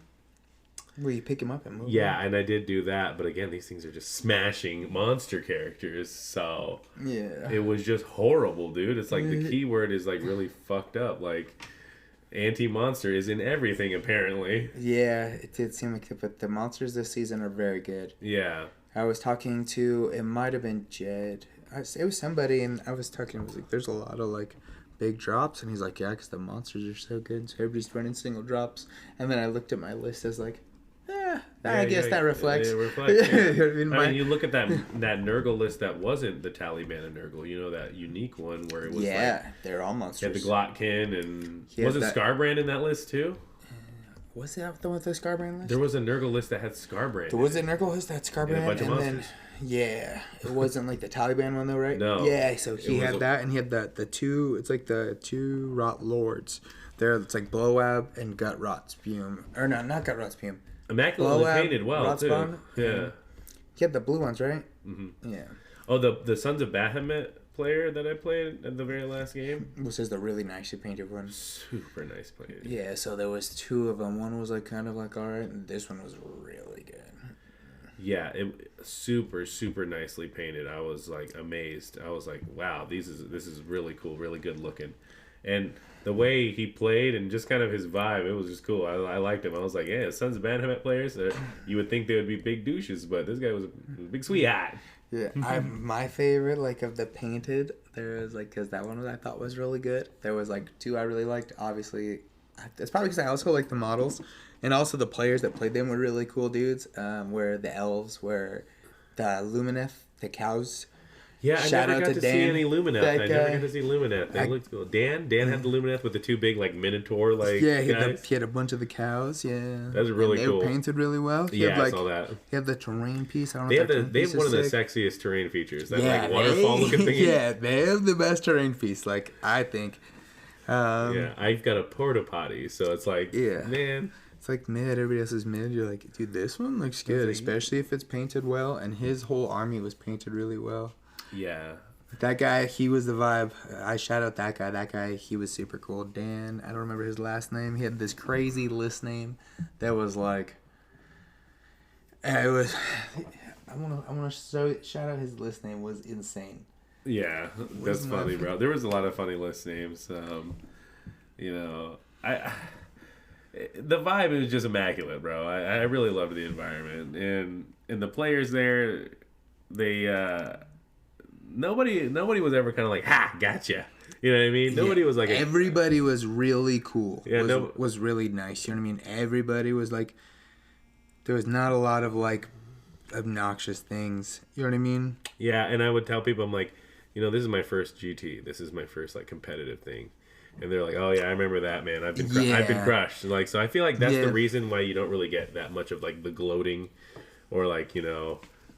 where you pick him up and move? Yeah, and I did do that, but again, these things are just smashing monster characters, so yeah, it was just horrible, dude. It's like the keyword is like really fucked up. Like anti-monster is in everything apparently. Yeah, it did seem like it, but the monsters this season are very good. Yeah, I was talking to, it might have been Jed. It was somebody, and I was talking. I was like, "There's a lot of like." Big drops, and he's like, yeah, because the monsters are so good, so everybody's running single drops. And then I looked at my list as like, I guess that reflects. It reflects, yeah. I mean, you look at that Nurgle list that wasn't the Taliban of Nurgle, that unique one where it was they're all monsters. You had the Glotkin, and was it Scarbrand in that list too? Was that the one with the Scarbrand list? There was a Nurgle list that had Scarbrand. Was it Nurgle list that had Scarbrand? And a bunch of monsters. Then, yeah, it wasn't like the Taliban one though, right? No. Yeah, so he had that, and he had the 2. It's like the 2 Rot Lords. It's like Blowab and Gut Rot Spume, or no, not Gut Rot Spume. Immaculately painted well Rot too. Spawn, yeah. He had the blue ones, right? Mm-hmm. Yeah. Oh, the Sons of Bahamut player that I played at the very last game. This is the really nicely painted one. Super nice painted. Yeah, so there was 2 of them. One was like kind of like alright, and this one was really good. Yeah, it super super nicely painted. I was like amazed. I was like, wow, this is really cool, really good looking, and the way he played and just kind of his vibe, it was just cool. I liked him. I was like, yeah, Sons of Bahamut players. You would think they would be big douches, but this guy was a big sweetheart. Yeah, my favorite like of the painted. There was like because that one I thought was really good. There was like two I really liked. Obviously, it's probably because I also like the models. And also the players that played them were really cool dudes. Where the elves were the Lumineth, the cows. Yeah, I never got to see any Lumineth. I never got to see Lumineth. They looked cool. Dan had the Lumineth with the two big like Minotaur like guys. He had a bunch of the cows. Yeah, that was really cool. They were painted really well. I saw that. He had the terrain piece. They have one of the sexiest terrain features. That like waterfall looking thing. Yeah, they have the best terrain piece. Like I think. I've got a porta potty, so it's like, man. It's like mid, everybody else is mid. You're like, dude, this one looks good, especially if it's painted well. And his whole army was painted really well. Yeah. That guy, he was the vibe. I shout out that guy. That guy, he was super cool. Dan, I don't remember his last name. He had this crazy list name that was like, it was. I want to shout out his list name was insane. Yeah, that's funny, bro. There was a lot of funny list names. The vibe was just immaculate, bro. I really loved the environment, and the players there, they nobody was ever kind of like, ha, gotcha. You know what I mean? Nobody was like everybody was really cool. Yeah, was really nice. You know what I mean? Everybody was like, there was not a lot of like obnoxious things. You know what I mean? Yeah, and I would tell people, I'm like, this is my first GT. This is my first like competitive thing. And they're like, oh yeah, I remember that, man. I've been crushed. Like, so I feel like that's the reason why you don't really get that much of like the gloating, or like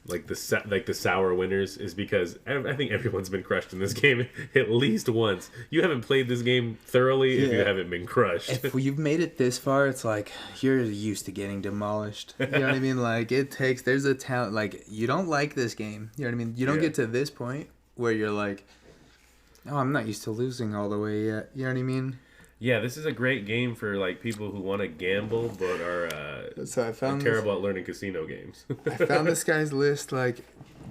like the sour winners is because I think everyone's been crushed in this game at least once. You haven't played this game thoroughly if you haven't been crushed. If you've made it this far, it's like you're used to getting demolished. You know what I mean? Like there's a talent. Like you don't like this game. You know what I mean? You don't get to this point where you're like, oh, I'm not used to losing all the way yet. You know what I mean? Yeah, this is a great game for like people who want to gamble but are terrible at learning casino games. I found this guy's list, like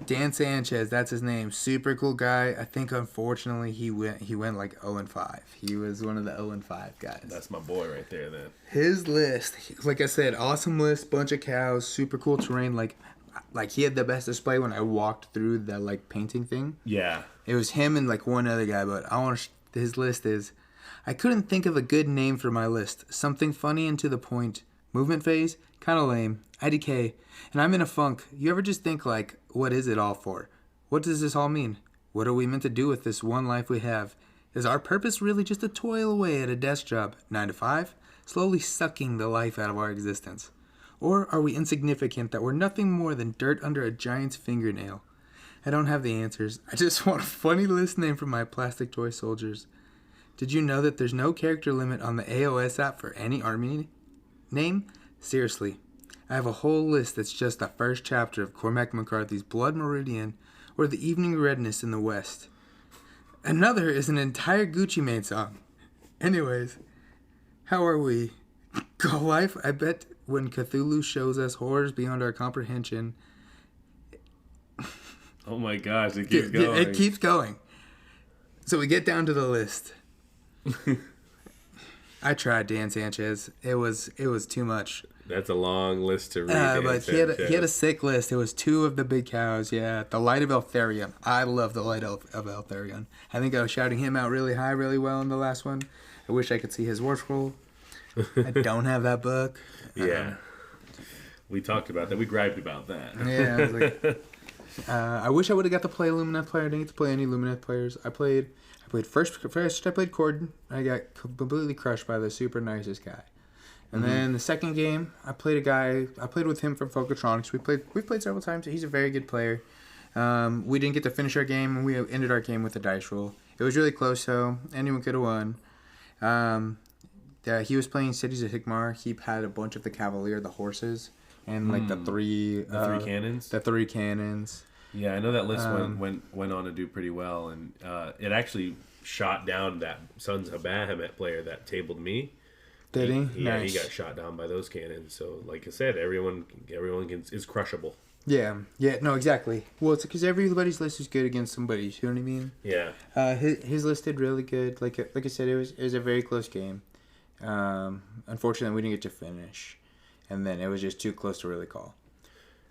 Dan Sanchez, that's his name. Super cool guy. I think unfortunately he went like 0-5. He was one of the 0-5 guys. That's my boy right there then. His list, like I said, awesome list, bunch of cows, super cool terrain, like he had the best display when I walked through the like painting thing. Yeah. It was him and like one other guy, but his list is, I couldn't think of a good name for my list. Something funny and to the point. Movement phase, kind of lame. IDK, and I'm in a funk. You ever just think like, what is it all for? What does this all mean? What are we meant to do with this one life we have? Is our purpose really just to toil away at a desk job, 9 to 5, slowly sucking the life out of our existence? Or are we insignificant that we're nothing more than dirt under a giant's fingernail? I don't have the answers. I just want a funny list name for my plastic toy soldiers. Did you know that there's no character limit on the AOS app for any army name? Seriously. I have a whole list that's just the first chapter of Cormac McCarthy's Blood Meridian or the Evening Redness in the West. Another is an entire Gucci Mane song. Anyways, how are we? Go life? I bet when Cthulhu shows us horrors beyond our comprehension. Oh my gosh, it keeps going. It keeps going. So we get down to the list. I tried Dan Sanchez. It was too much. That's a long list to read. But he had a sick list. It was 2 of the big cows. Yeah, the Light of Eltharion. I love the Light of Eltharion. I think I was shouting him out really high, really well in the last one. I wish I could see his war scroll. I don't have that book. Yeah, we talked about that. We griped about that. Yeah, I was like, I wish I would have got to play Lumineth player. I didn't get to play any Lumineth players. I played first. I played Corden. I got completely crushed by the super nicest guy. And then the second game, I played a guy. I played with him from Focatronics. We played several times. He's a very good player. We didn't get to finish our game, and we ended our game with a dice roll. It was really close, so anyone could have won. He was playing Cities of Sigmar. He had a bunch of the Cavalier, the horses, and like the three cannons. The 3 cannons. Yeah, I know that list went on to do pretty well, and it actually shot down that Sons of Bahamut player that tabled me. Did he? Yeah, nice. He got shot down by those cannons. So, like I said, everyone is crushable. Yeah, no, exactly. Well, it's because everybody's list is good against somebody's. You know what I mean? Yeah. His list did really good. Like I said, it was a very close game. Unfortunately, we didn't get to finish, and then it was just too close to really call.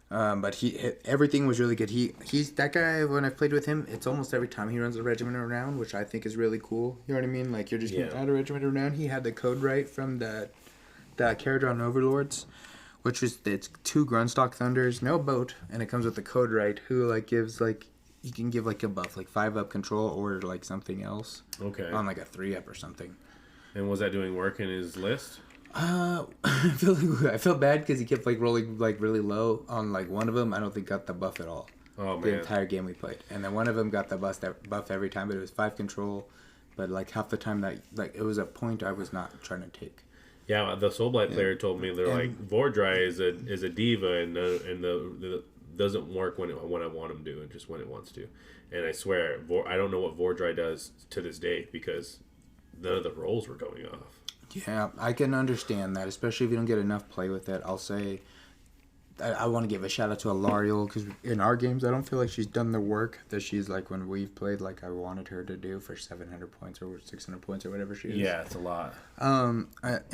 But everything was really good. He's that guy. When I've played with him, it's almost every time he runs a regiment around, which I think is really cool. You know what I mean? Like you're just gonna add a regiment around. He had the code right from the Caradron Overlords, which was it's 2 Grunstock Thunders, no boat, and it comes with the code right. Who like gives like he can give like a buff like 5-up control or like something else. Okay. On like a 3-up or something. And was that doing work in his list? I feel bad because he kept like rolling like really low on like one of them. I don't think got the buff at all. Oh man! The entire game we played, and then one of them got the buff every time, but it was 5 control. But like half the time that like it was a point I was not trying to take. Yeah, the Soulblight player told me they're like Vordry is a diva and the doesn't work when I want him to and just when it wants to. And I swear I don't know what Vordry does to this day because none of the rolls were going off. Yeah, I can understand that, especially if you don't get enough play with it. I'll say I want to give a shout out to Alariel because in our games I don't feel like she's done the work that she's like when we've played like I wanted her to do for 700 points or 600 points or whatever she is. Yeah, it's a lot.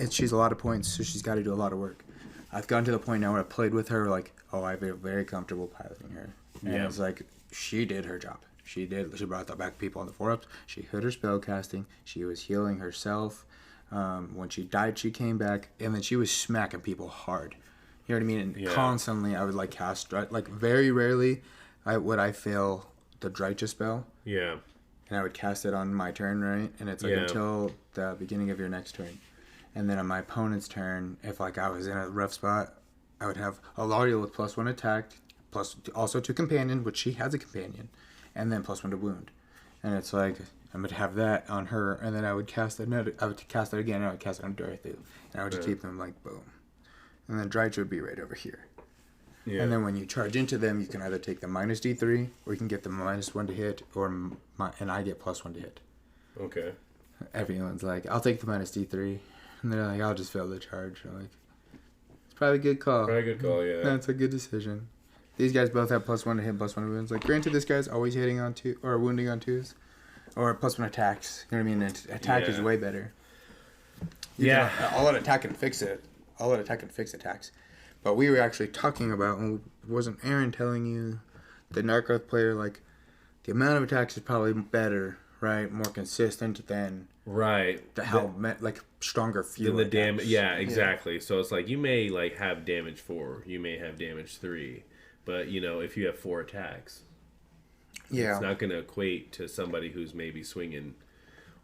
She's a lot of points, so she's got to do a lot of work. I've gotten to the point now where I played with her like, I feel very comfortable piloting her. And it's like she did her job. She brought the back people on the 4-ups. She hit her spell casting. She was healing herself. When she died, she came back, and then she was smacking people hard. You know what I mean? And constantly, I would like cast like very rarely, would I fail the Drycha spell. Yeah. And I would cast it on my turn, right? And it's like until the beginning of your next turn, and then on my opponent's turn, if like I was in a rough spot, I would have Alariel with +1 attack, plus also to companion, which she has a companion, and then +1 to wound, and it's like. I'm going to have that on her, and then I would cast another. I would cast it again, and I would cast it on Dorothy. And I would just keep them like boom. And then Drycha would be right over here. Yeah. And then when you charge into them, you can either take the -D3, or you can get the -1 to hit, and I get +1 to hit. Okay. Everyone's like, I'll take the -D3. And they're like, I'll just fail the charge. I'm like, it's probably a good call. Probably a good call, yeah. That's a good decision. These guys both have +1 to hit, +1 to wounds. Like, granted, this guy's always hitting on 2, or wounding on 2s. Or +1 attacks. You know what I mean? Attack is way better. I'll let attack and fix it. I'll let attack and fix attacks. But we were actually talking about, and wasn't Aaron telling you, the Narcoth player, like, the amount of attacks is probably better, right? More consistent than... Right. Like, stronger few the damage. Yeah, exactly. Yeah. So it's like, you may, like, have damage 4. You may have damage 3. But, you know, if you have 4 attacks... Yeah. It's not going to equate to somebody who's maybe swinging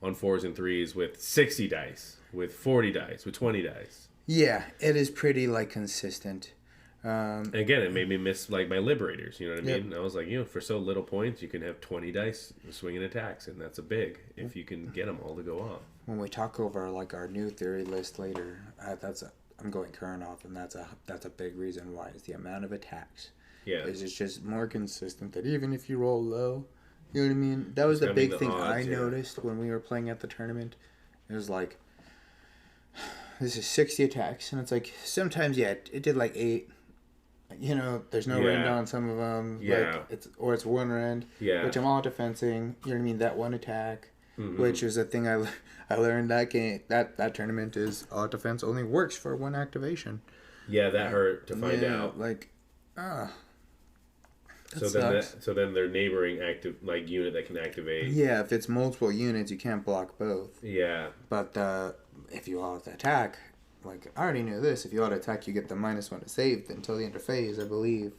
on 4s and 3s with 60 dice, with 40 dice, with 20 dice. Yeah, it is pretty, like, consistent. And again, it made me miss, like, my Liberators, you know what I mean? I was like, for so little points, you can have 20 dice swinging attacks, and that's a big, if you can get them all to go off. When we talk over, like, our new theory list later, I'm going current off, and that's a big reason why, is the amount of attacks. Yeah. It's just more consistent that even if you roll low, you know what I mean? That was the big thing I noticed when we were playing at the tournament. It was like, this is 60 attacks, and it's like, sometimes, it did like 8. You know, there's no rend on some of them. Yeah. Like it's 1 rend, which I'm all defensing. You know what I mean? That 1 attack, which is a thing I learned that game, that tournament is all defense only works for 1 activation. Yeah, that hurt to find out. Like, So then their neighboring unit that can activate. Yeah, if it's multiple units, you can't block both. Yeah. But if you auto attack, like I already knew this, if you auto attack, you get the -1 to save until the end of phase, I believe.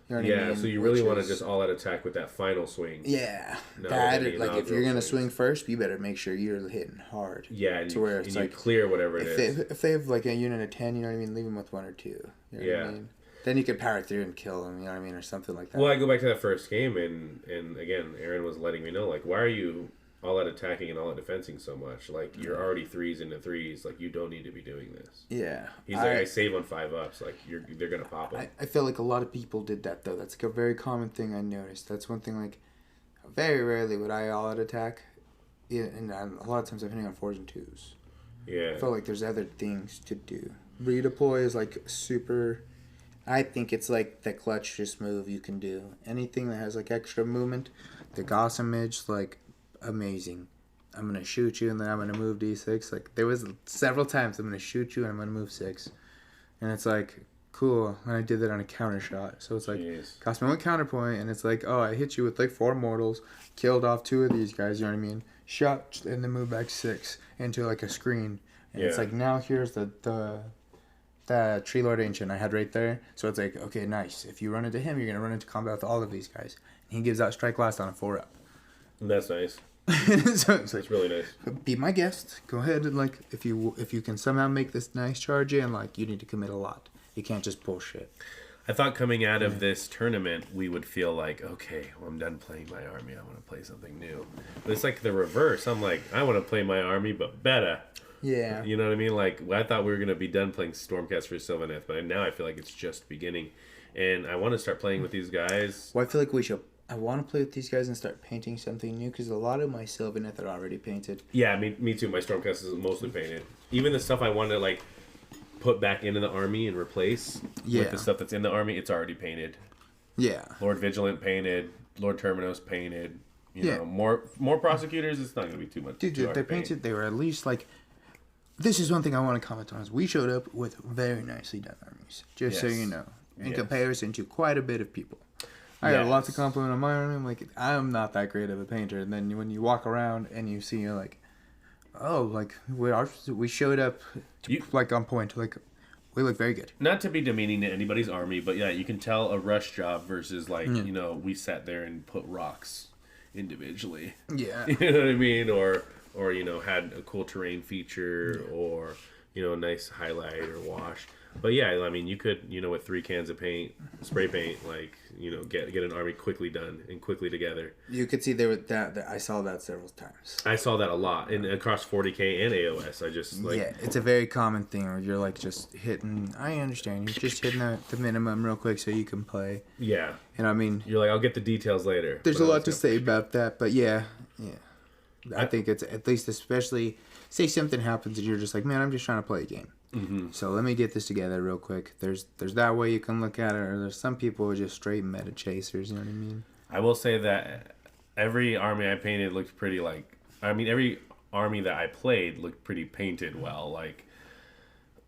You know what I mean? So you really want to just all out attack with that final swing. Yeah. If you're gonna swing first, you better make sure you're hitting hard. Yeah, and you clear whatever it is. If they have like a unit of 10, you know what I mean, leave them with 1 or 2. You know what I mean? Then you could power through and kill them, you know what I mean, or something like that. Well, I go back to that first game, and again, Aaron was letting me know, like, why are you all out attacking and all out defensing so much? Like, you're already 3s into 3s. Like, you don't need to be doing this. Yeah. He's like, I save on 5-ups. Like, they're going to pop them. I feel like a lot of people did that, though. That's like a very common thing I noticed. That's one thing, like, very rarely would I all out attack. Yeah, and a lot of times I'm hitting on 4s and 2s. Yeah. I feel like there's other things to do. Redeploy is, like, super... I think it's like the clutchest move you can do. Anything that has like extra movement, the Gauss image, like amazing. I'm gonna shoot you and then I'm gonna move d6. Like there was several times I'm gonna shoot you and I'm gonna move 6, and it's like cool. And I did that on a counter shot, so it's like cost me 1 counterpoint, and it's like oh I hit you with like 4 mortals, killed off 2 of these guys. You know what I mean? Shot and then move back 6 into like a screen, and it's like now here's the Tree Lord Ancient I had right there. So it's like, okay, nice. If you run into him, you're going to run into combat with all of these guys. And he gives out Strike Last on a 4-up. That's nice. So it's like, that's really nice. Be my guest. Go ahead and, like, if you can somehow make this nice charge in, like, you need to commit a lot. You can't just bullshit. I thought coming out of this tournament, we would feel like, okay, well, I'm done playing my army. I want to play something new. But it's like the reverse. I'm like, I want to play my army, but better. Yeah. You know what I mean? Like, I thought we were going to be done playing Stormcast for Sylvaneth, but now I feel like it's just beginning. And I want to start playing with these guys. Well, I feel like I want to play with these guys and start painting something new, because a lot of my Sylvaneth are already painted. Yeah, me too. My Stormcast is mostly painted. Even the stuff I want to, like, put back into the army and replace with the stuff that's in the army, it's already painted. Yeah. Lord Vigilant painted. Lord Terminus painted. You know, more prosecutors, it's not going to be too much. Dude, they painted, they were at least, like... This is one thing I want to comment on, is we showed up with very nicely done armies, just so you know, in comparison to quite a bit of people. I got lots of compliment on my army. I'm like, I'm not that great of a painter. And then when you walk around and you see, you're like, oh, like, we showed up, like, on point. Like, we look very good. Not to be demeaning to anybody's army, but yeah, you can tell a rush job versus, like, you know, we sat there and put rocks individually. Yeah. You know what I mean? Or, you know, had a cool terrain feature or, you know, a nice highlight or wash. But yeah, I mean, you could, you know, with 3 cans of paint, spray paint, like, you know, get an army quickly done and quickly together. You could see there with that I saw that several times. I saw that a lot and across 40K and AOS. I just like it's a very common thing where you're like just hitting. I understand you're just hitting the minimum real quick so you can play. Yeah, and I mean, you're like, I'll get the details later. There's a lot to say about that, but yeah. I think it's at least, especially say something happens and you're just like, man, I'm just trying to play a game. Mm-hmm. So let me get this together real quick. There's that way you can look at it, or there's some people who are just straight meta chasers. You know what I mean? I will say that every army I painted looked pretty every army that I played looked pretty painted well. Like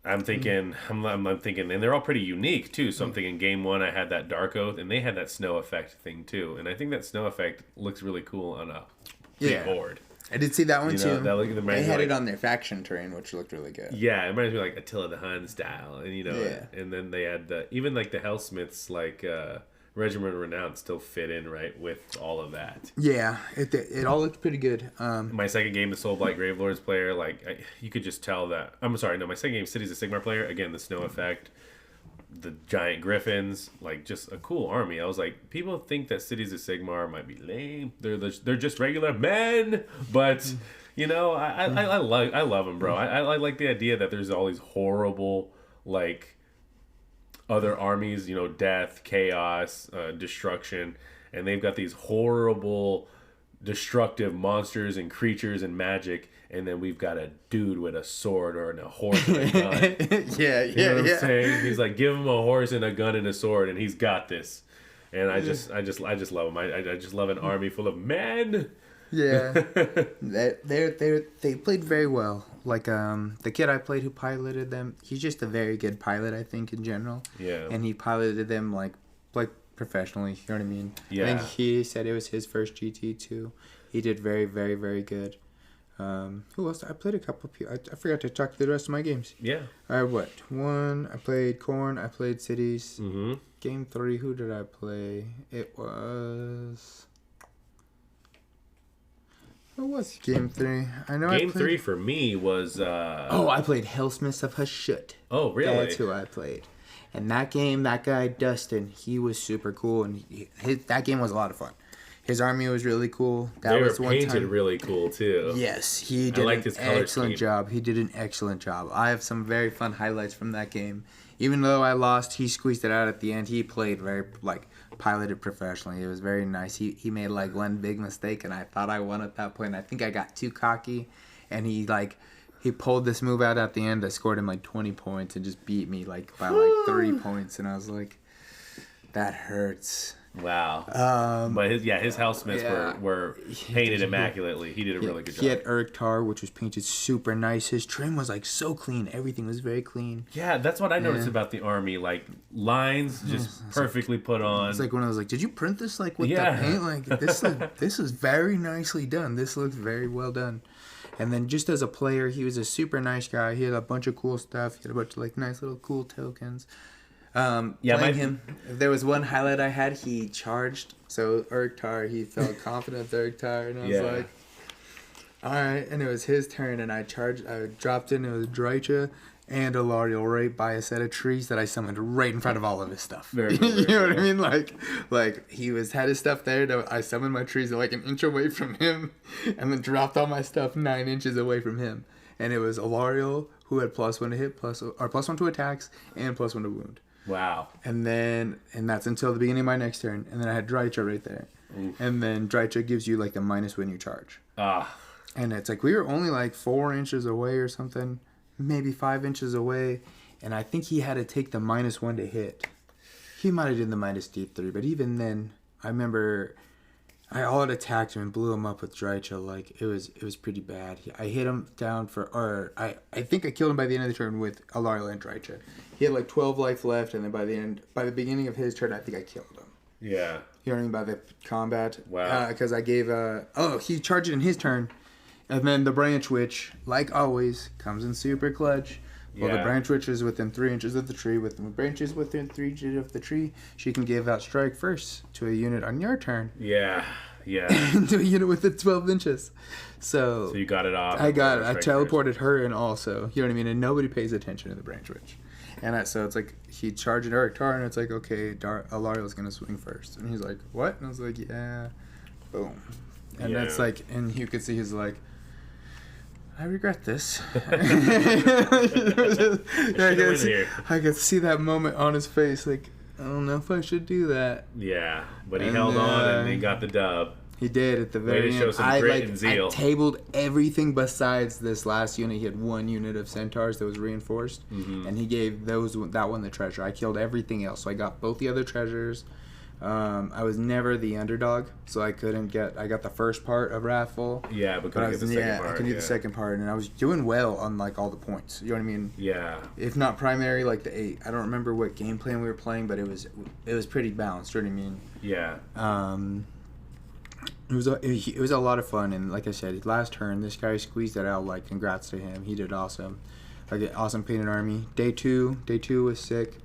I'm thinking, I'm thinking, and they're all pretty unique too. So I'm thinking, game 1 I had that Dark Oath, and they had that snow effect thing too. And I think that snow effect looks really cool on a big board. I did see that one too. They had it like, on their faction terrain, which looked really good. Yeah, it reminds me like Attila the Hun style, and you know, and then they had even like the Hellsmiths, like Regiment of Renown, still fit in right with all of that. Yeah, it all looked pretty good. My second game, the Soulblight Gravelords player, like you could just tell that. I'm sorry, no, my second game, Cities of Sigmar player, again the snow effect. The giant griffins, like just a cool army. I was like, people think that Cities of Sigmar might be lame. They're just regular men, but you know, I love them, bro. I like the idea that there's all these horrible like other armies, you know, death, chaos, destruction, and they've got these horrible, destructive monsters and creatures and magic. And then we've got a dude with a sword or a horse and a gun. You know what I'm saying? He's like, give him a horse and a gun and a sword, and he's got this. And I just love him. I just love an army full of men. Yeah, they played very well. Like the kid I played who piloted them, he's just a very good pilot, I think, in general. Yeah. And he piloted them like professionally. You know what I mean? Yeah. I think he said it was his first GT too. He did very, very, very good. Who else? I played a couple of people. I forgot to talk through the rest of my games. Yeah. I played Corn. I played Cities. Mm-hmm. Game 3, who did I play? It was... What was Game 3? I know Game 3 for me was... I played Hellsmiths of Hashut. Oh, really? That's who I played. And that game, that guy, Dustin, he was super cool. And that game was a lot of fun. His army was really cool. They were painted really cool, too. Yes, he did an excellent job. He did an excellent job. I have some very fun highlights from that game. Even though I lost, he squeezed it out at the end. He played very, piloted professionally. It was very nice. He made, one big mistake, and I thought I won at that point. I think I got too cocky, and he, he pulled this move out at the end that scored him like 20 points and just beat me like by like 3 points, and I was like, that hurts. Wow. But his house smiths were painted immaculately. He did a really good job. He had Urktar, which was painted super nice. His trim was like so clean. Everything was very clean. Yeah, that's what I noticed about the army. Like lines just perfectly put on. It's like when I was like, did you print this like with the paint? Like this is very nicely done. This looks very well done. And then just as a player, he was a super nice guy. He had a bunch of cool stuff. He had a bunch of like nice little cool tokens. Playing him, if there was one highlight I had, he charged. So Urktar, he felt confident with Urktar, and I was like, all right. And it was his turn, and I dropped in. It was Drycha and Alariel right by a set of trees that I summoned right in front of all of his stuff. Very cool, you know what I mean? Like he had his stuff there. I summoned my trees like an inch away from him, and then dropped all my stuff 9 inches away from him. And it was Alariel who had +1 to hit, +1 to attacks, and +1 to wound. Wow. And that's until the beginning of my next turn. And then I had Drycha right there. Oof. And then Drycha gives you like the minus when you charge. And it's like we were only like 4 inches away or something, maybe 5 inches away. And I think he had to take the -1 to hit. He might have did the -D3, but even then, I remember I all had attacked him and blew him up with Drycha. Like it was pretty bad. I hit him down I think I killed him by the end of the turn with Alariel and Drycha. He had like 12 life left, and then by the beginning of his turn, I think I killed him. Yeah. You know what I mean by the combat? Wow. Because I gave he charged it in his turn, and then the Branch Witch, like always, comes in super clutch. Well, the Branch Witch is within 3 inches of the tree. With the branches within 3 inches of the tree, she can give out Strike first to a unit on your turn. Yeah. To a unit within 12 inches. So you got it off. I got it. I teleported her in also. You know what I mean? And nobody pays attention to the Branch Witch. And so it's like he charged Urktar, and it's like, okay, Alariel's going to swing first. And he's like, what? And I was like, yeah. Boom. And that's like, and you could see he's like, I regret this. I could see that moment on his face, like, I don't know if I should do that. Yeah, but he held on and he got the dub. He did at the very end. Show some grit and zeal. I tabled everything besides this last unit. He had 1 unit of centaurs that was reinforced, and he gave that one the treasure. I killed everything else, so I got both the other treasures. I was never the underdog, so I couldn't get. I got the first part of Wrathful. Yeah, but couldn't get the second part. I couldn't do the second part, and I was doing well on like all the points. You know what I mean? Yeah. If not primary, like the 8. I don't remember what game plan we were playing, but it was pretty balanced. You know what I mean? Yeah. It was a lot of fun, and like I said, his last turn, this guy squeezed it out. Like, congrats to him. He did awesome. Like an awesome painted army. Day two was sick.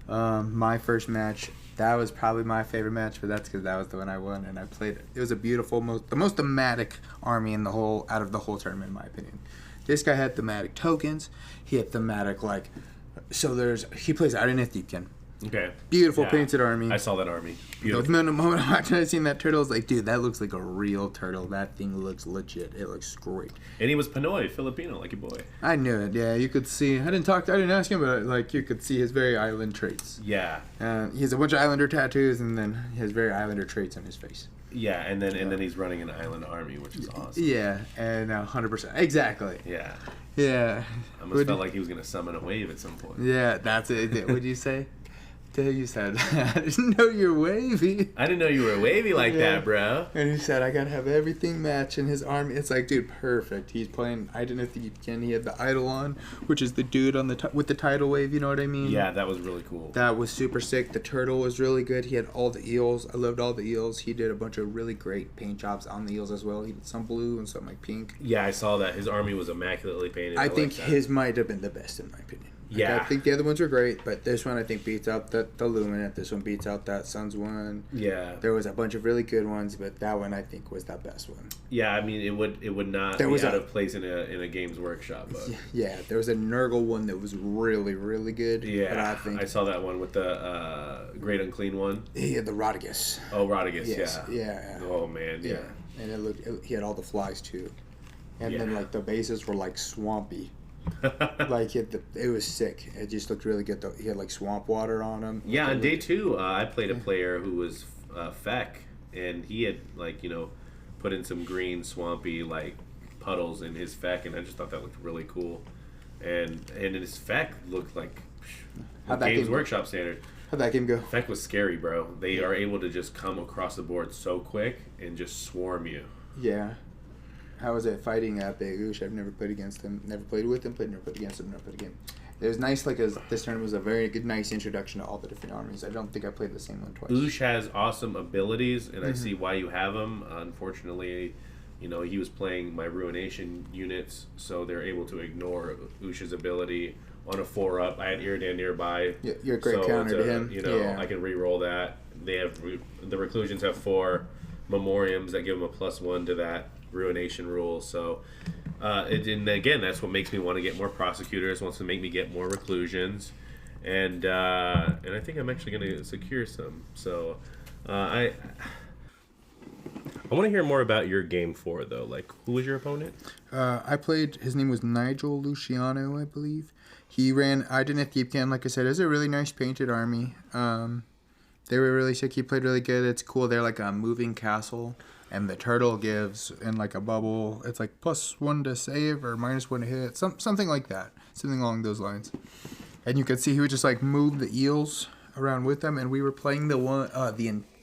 My first match. That was probably my favorite match, but that's because that was the one I won, and I played it. It was a beautiful, the most thematic army out of the whole tournament, in my opinion. This guy had thematic tokens. He had thematic, he plays Araneth Deepkin. Okay. Beautiful painted army. I saw that army. Beautiful. The moment I seen that turtle, I was like, dude, that looks like a real turtle. That thing looks legit. It looks great. And he was Pinoy, Filipino, like your boy. I knew it. Yeah, you could see. I didn't ask him, but like you could see his very island traits. Yeah. He has a bunch of islander tattoos, and then he has very islander traits on his face. Yeah, and then he's running an island army, which is awesome. Yeah, and 100%. Exactly. Yeah. Yeah. I almost felt like he was going to summon a wave at some point. Yeah, that's it. What'd you say? You said, I didn't know you were wavy. I didn't know you were wavy like that, bro. And he said, I got to have everything match in his army. It's like, dude, perfect. He's playing, I didn't think he had the Eidolon, which is the dude on with the tidal wave, you know what I mean? Yeah, that was really cool. That was super sick. The turtle was really good. He had all the eels. I loved all the eels. He did a bunch of really great paint jobs on the eels as well. He did some blue and some like pink. Yeah, I saw that. His army was immaculately painted. I think his might have been the best in my opinion. Yeah. I think the other ones were great, but this one I think beats out the Luminant. This one beats out that Suns one. Yeah. There was a bunch of really good ones, but that one I think was the best one. Yeah, I mean it would not be out of place in a Games Workshop. But. Yeah, there was a Nurgle one that was really, really good. Yeah, I saw that one with the Great Unclean one. He had the Rodigus. Oh, Rodigus, yes. Yeah. Oh man, yeah. And he had all the flies too. And then like the bases were like swampy. Like it was sick. It just looked really good though. He had like swamp water on him. Yeah, on day 2, I played a player who was Feck, and he had put in some green swampy puddles in his feck, and I just thought that looked really cool. And his feck looked like Games Workshop standard. How'd that game go? Feck was scary, bro. They are able to just come across the board so quick and just swarm you. Yeah. How was it fighting Big Oosh? I've never played against him. Never played with him. Never played against him. Never played again. It was nice. This tournament was a very good, nice introduction to all the different armies. I don't think I played the same one twice. Oosh has awesome abilities, and I see why you have him. Unfortunately, he was playing my Ruination units, so they're able to ignore Oosh's ability. On a 4-up, I had Iridan nearby. Yeah, you're a great counter to him. I can re-roll that. They have the Reclusions have 4 Memoriams that give them a +1 to that Ruination rule. So, and again, that's what makes me want to get more Prosecutors. Wants to make me get more Reclusions, and I think I'm actually going to secure some. So, I want to hear more about your game 4 though. Like, who was your opponent? I played. His name was Nigel Luciano, I believe. He ran Identith Deepcan, like I said. It was a really nice painted army. They were really sick. He played really good. It's cool. They're like a moving castle, and the turtle gives in like a bubble. It's like +1 to save or -1 to hit, something like that, something along those lines. And you could see he would just like move the eels around with them, and we were playing the one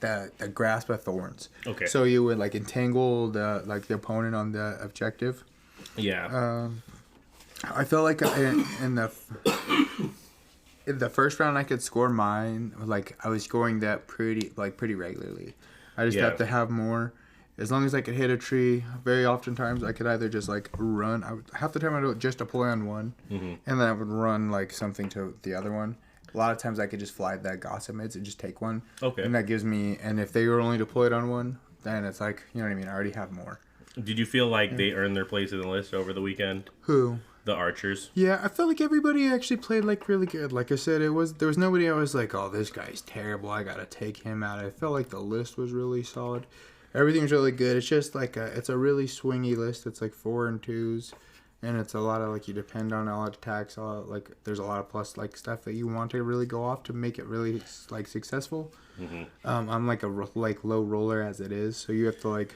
the Grasp of Thorns. Okay. So you would like entangle the opponent on the objective. Yeah. I felt like in the first round I could score mine. Like I was scoring that pretty regularly. I just have to have more. As long as I could hit a tree, very oftentimes I could either just like run. Half the time I would just deploy on one, and then I would run like something to the other one. A lot of times I could just fly the Gossamids and just take one. Okay. And that gives me. And if they were only deployed on one, then it's like, you know what I mean. I already have more. Did you feel like they earned their place in the list over the weekend? Who? The archers. Yeah, I felt like everybody actually played like really good. Like I said, there was nobody I was like, oh, this guy's terrible. I gotta take him out. I felt like the list was really solid. Everything was really good. It's just like it's a really swingy list. It's like 4 and 2s, and it's a lot of like you depend on all attacks. Like there's a lot of plus like stuff that you want to really go off to make it really like successful. I'm like a low roller as it is, so you have to like.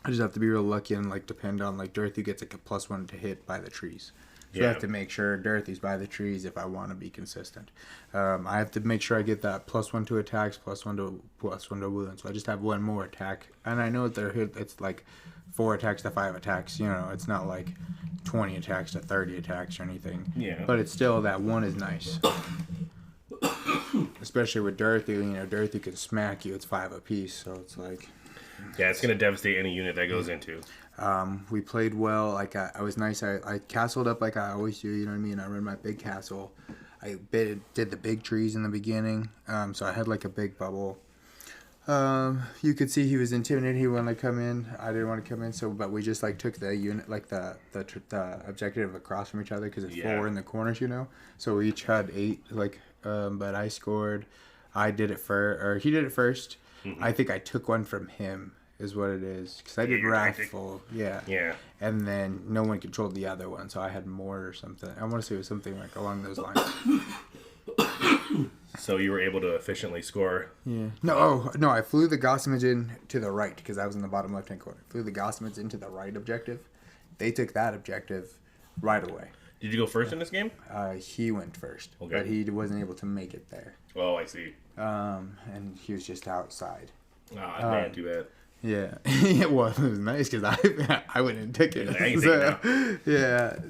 I just have to be real lucky and like depend on like Dorothy gets like a +1 to hit by the trees. So I have to make sure Dorothy's by the trees if I want to be consistent. I have to make sure I get that +1 to attacks, +1 to wounds. So I just have one more attack, and I know that it's like 4 attacks to 5 attacks. It's not like 20 attacks to 30 attacks or anything. Yeah. But it's still that one is nice. Especially with Dorothy, Dorothy can smack you. It's 5 apiece, so it's like. Yeah, it's going to devastate any unit that goes into. We played well. Like I was nice. I castled up like I always do. You know what I mean? I ran my big castle. I did the big trees in the beginning. So I had like a big bubble. You could see he was intimidated. He wanted to come in. I didn't want to come in. But we just like took the unit, like the objective across from each other because it's 4 in the corners. So we each had 8. But I scored. I did it he did it first. I think I took one from him, is what it is. Because I did Wrathful. Yeah. And then no one controlled the other one, so I had more or something. I want to say it was something like along those lines. So you were able to efficiently score. Yeah. No, I flew the Gossamids in to the right, because I was in the bottom left-hand corner. Flew the Gossamids into the right objective. They took that objective right away. Did you go first in this game? He went first, but he wasn't able to make it there. Oh, I see. And he was just outside. Oh, man, too bad. Yeah. Well, it was nice because I went and took it.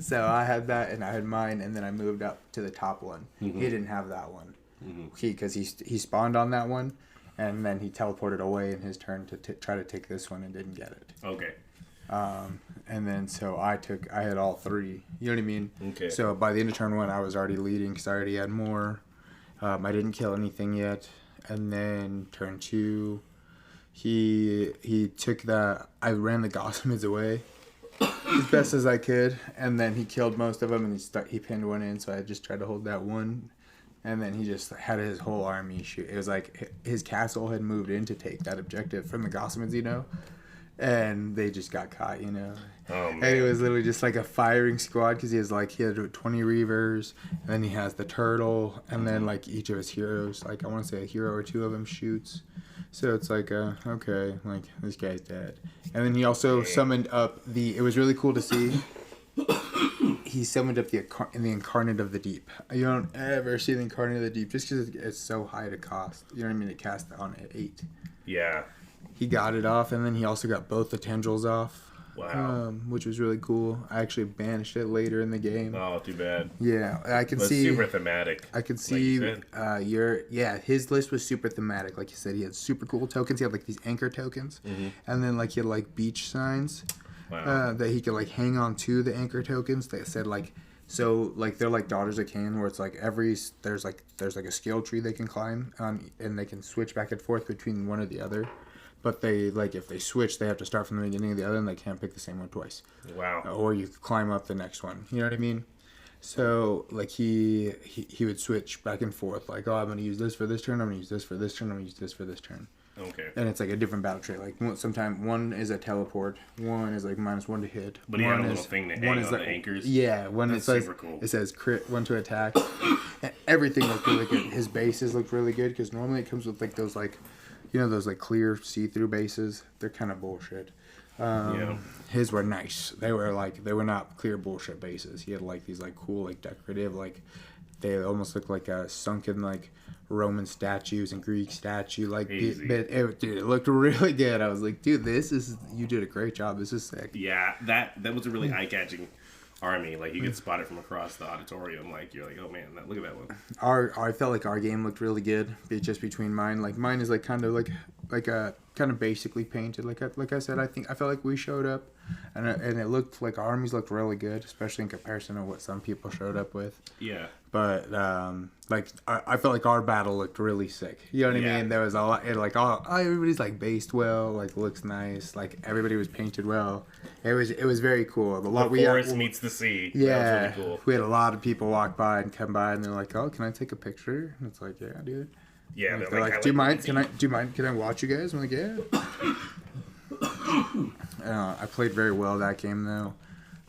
So I had that and I had mine, and then I moved up to the top one. He didn't have that one. Because he spawned on that one, and then he teleported away in his turn to try to take this one and didn't get it. Okay. And then so I had all 3. You know what I mean? Okay. So by the end of turn 1, I was already leading because I already had more. I didn't kill anything yet. And then turn 2, he took I ran the Gossamids away as best as I could. And then he killed most of them, and he pinned one in. So I just tried to hold that one. And then he just had his whole army shoot. It was like his castle had moved in to take that objective from the Gossamids, and they just got caught, Oh, man. And it was literally just like a firing squad because he had 20 Reavers, and then he has the turtle, and then like each of his heroes, like I want to say a hero or 2 of them shoots. So it's like, okay, like, this guy's dead. And then he also summoned up it was really cool to see. He summoned up the Incarnate of the Deep. You don't ever see the Incarnate of the Deep just because it's so high to cost. You know what I mean? To cast on at 8. Yeah. He got it off, and then he also got both the tendrils off. Wow. Which was really cool. I actually banished it later in the game. Oh, too bad. Yeah, I can see. Super thematic. I can see his list was super thematic. Like you said, he had super cool tokens. He had like these anchor tokens, and then like he had like beach signs that he could like hang on to the anchor tokens. That said like. So like they're like Daughters of Cain, where it's like there's like a skill tree they can climb, and they can switch back and forth between one or the other. But they like if they switch, they have to start from the beginning of the other, and they can't pick the same one twice. Wow. Or you could climb up the next one. You know what I mean? So like he would switch back and forth. Like, oh, I'm gonna use this for this turn. I'm gonna use this for this turn. I'm gonna use this for this turn. Okay. And it's like a different battle trait. Like sometimes one is a teleport. One is like -1 to hit. But he had a little thing to hang on the anchors. Yeah. That's super cool. It says crit 1 to attack. And everything looked really good. His bases looked really good because normally it comes with like those like. You know those like clear see-through bases? They're kind of bullshit. His were nice. They were not clear bullshit bases. He had like these like cool like decorative like they almost look like sunken like Roman statues and Greek statue like dude, it looked really good. I was like, dude, you did a great job. This is sick. Yeah, that was a really eye-catching army. Like you could spot it from across the auditorium. Like you're like, oh man, look at that one. I felt like our game looked really good. Just between mine, like mine is like kind of like kind of basically painted. Like I said, I felt like we showed up, and it looked like our armies looked really good, especially in comparison to what some people showed up with. Yeah. But like I felt like our battle looked really sick. You know what I mean? There was a lot. Everybody's like based well, like looks nice. Like everybody was painted well. It was very cool. The forest meets the sea. Yeah, that was really cool. We had a lot of people walk by and come by, and they're like, "Oh, can I take a picture?" And it's like, "Yeah, dude." Yeah, they're like, "Do you mind? Can I watch you guys?" I'm like, "Yeah." I played very well that game though.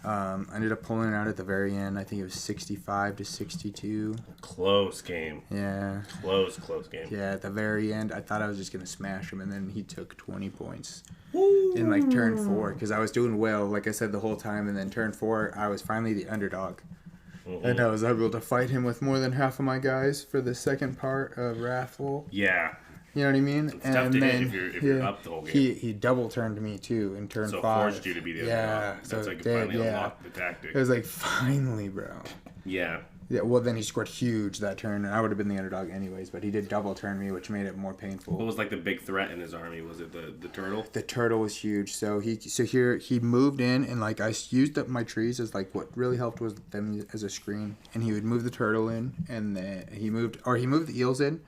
I ended up pulling it out at the very end. I think it was 65-62. Close game. Yeah. Close game. Yeah, at the very end, I thought I was just going to smash him, and then he took 20 points in, like, turn 4, because I was doing well, like I said, the whole time, and then turn 4, I was finally the underdog. And I was able to fight him with more than half of my guys for the second part of Wrathful. Yeah. You know what I mean? It's tough to hit if you're up the whole game. He double turned me too in turn 5. So forced you to be the underdog. So that's like finally unlocked the tactic. It was like finally, bro. Yeah. Yeah. Well, then he scored huge that turn, and I would have been the underdog anyways. But he did double turn me, which made it more painful. What was like the big threat in his army? Was it the turtle? The turtle was huge. So he moved in, and like I used up my trees as like what really helped was them as a screen, and he would move the turtle in, and then he moved the eels in.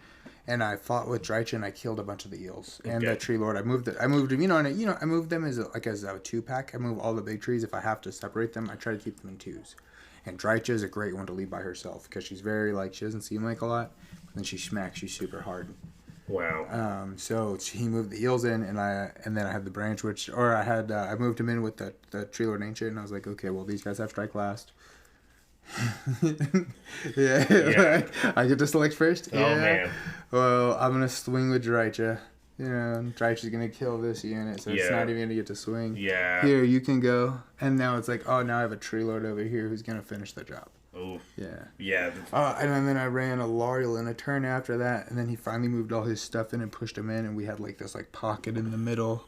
And I fought with Drycha, and I killed a bunch of the eels and the tree lord. I moved them. I moved them as a 2-pack. I move all the big trees. If I have to separate them, I try to keep them in 2s. And Drycha is a great one to leave by herself because she's very she doesn't seem like a lot, but then she smacks you super hard. Wow. So he moved the eels in, and then I had the branch, I moved him in with the tree lord ancient, and I was like, okay, well these guys have strike last. Yeah. I get to select first. Oh man. Well, I'm gonna swing with Drycha. Drycha's gonna kill this unit, so it's not even gonna get to swing. Yeah. Here, you can go. And now it's like, oh, now I have a tree lord over here who's gonna finish the job. Oh. Yeah. Yeah. And then I ran a Lariel in a turn after that, and then he finally moved all his stuff in and pushed him in, and we had like this like pocket in the middle.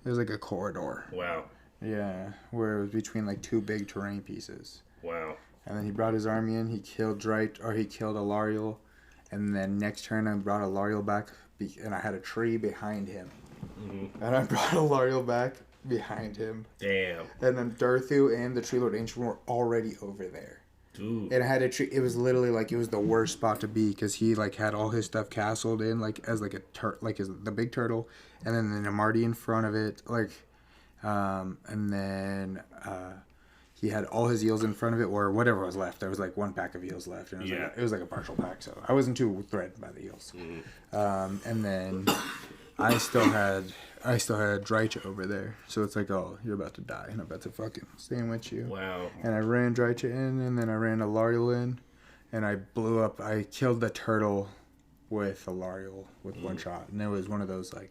It was like a corridor. Wow. Yeah, where it was between like 2 big terrain pieces. Wow. And then he brought his army in. He killed a Lariel. And then next turn, I brought a Lariel back, and I had a tree behind him. Mm-hmm. And I brought a Lariel back behind him. Damn. And then Darthu and the Tree Lord Ancient were already over there. Dude. And I had a tree. It was literally like it was the worst spot to be because he like had all his stuff castled in like as like the big turtle, and then the Namarti in front of it and then. He had all his eels in front of it, or whatever was left. There was like 1 pack of eels left, and it was like a partial pack, so I wasn't too threatened by the eels. Mm. And then I still had Drycha over there, so it's like, oh, you're about to die, and I'm about to fucking sandwich you. Wow. And I ran Drycha in, and then I ran a Lariel in, and I killed the turtle with Alariel with one shot. And it was one of those, like,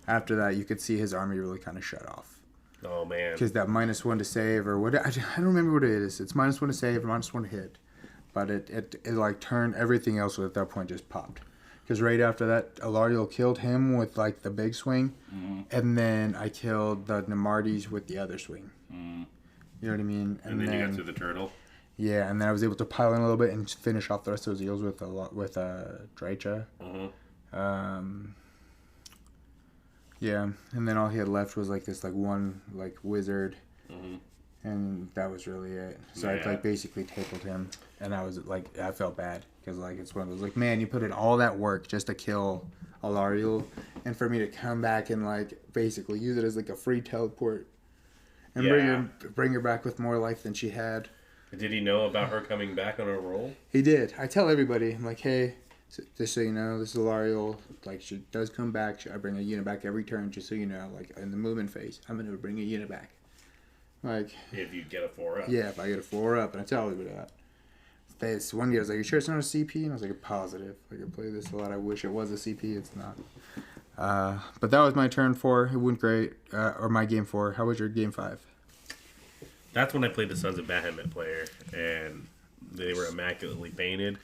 after that, you could see his army really kind of shut off. Oh, man. Because that -1 to save, or what, I don't remember what it is. It's -1 to save, -1 to hit. But it like, turned everything else at that point just popped. Because right after that, Alariel killed him with, like, the big swing. And then I killed the Nemartes with the other swing. You know what I mean? And then you got to the turtle. Yeah, and then I was able to pile in a little bit and finish off the rest of those eels with Drycha. Yeah, and then all he had left was like this one wizard, and that was really it. So I like basically tabled him, and I was like, I felt bad because like it's one of those like, man, you put in all that work just to kill Alariel, and for me to come back and like basically use it as like a free teleport, and bring her back with more life than she had. Did he know about her coming back on her roll? He did. I tell everybody, I'm like, hey, just so you know, this is Alariel. Like, she does come back. I bring a unit back every turn, just so you know. Like, in the movement phase, I'm going to bring a unit back. Like, if you get a 4-up. Yeah, if I get a 4-up, and I tell everybody that. This one guy was like, you sure it's not a CP? And I was like, positive. Like, I play this a lot. I wish it was a CP. It's not. But that was my turn 4. It went great. Or my game 4. How was your game 5? That's when I played the Sons of Bahamut player, and they were immaculately painted,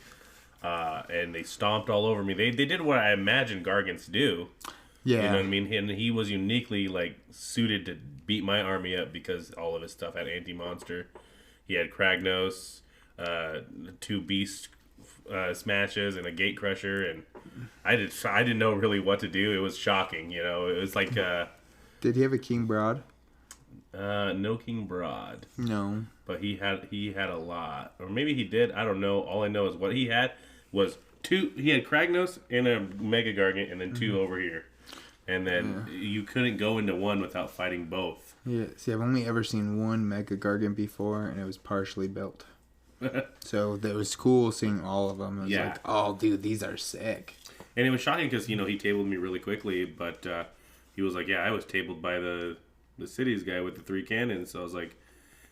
and they stomped all over me. They did what I imagined Gargants do. Yeah. You know what I mean? And he was uniquely, like, suited to beat my army up because all of his stuff had anti-monster. He had Kragnos, 2 beast smashes, and a gate crusher, and I didn't know really what to do. It was shocking, you know? It was like... Did he have a King Broad? No King Broad. No. But he had a lot. Or maybe he did. I don't know. All I know is what he had was 2. He had Kragnos and a Mega Gargant and then 2 over here. And then you couldn't go into one without fighting both. Yeah. See, I've only ever seen one Mega Gargant before, and it was partially built. So it was cool seeing all of them. It was like, oh, dude, these are sick. And it was shocking because, you know, he tabled me really quickly, but he was like, yeah, I was tabled by the cities guy with the 3 cannons. So I was like,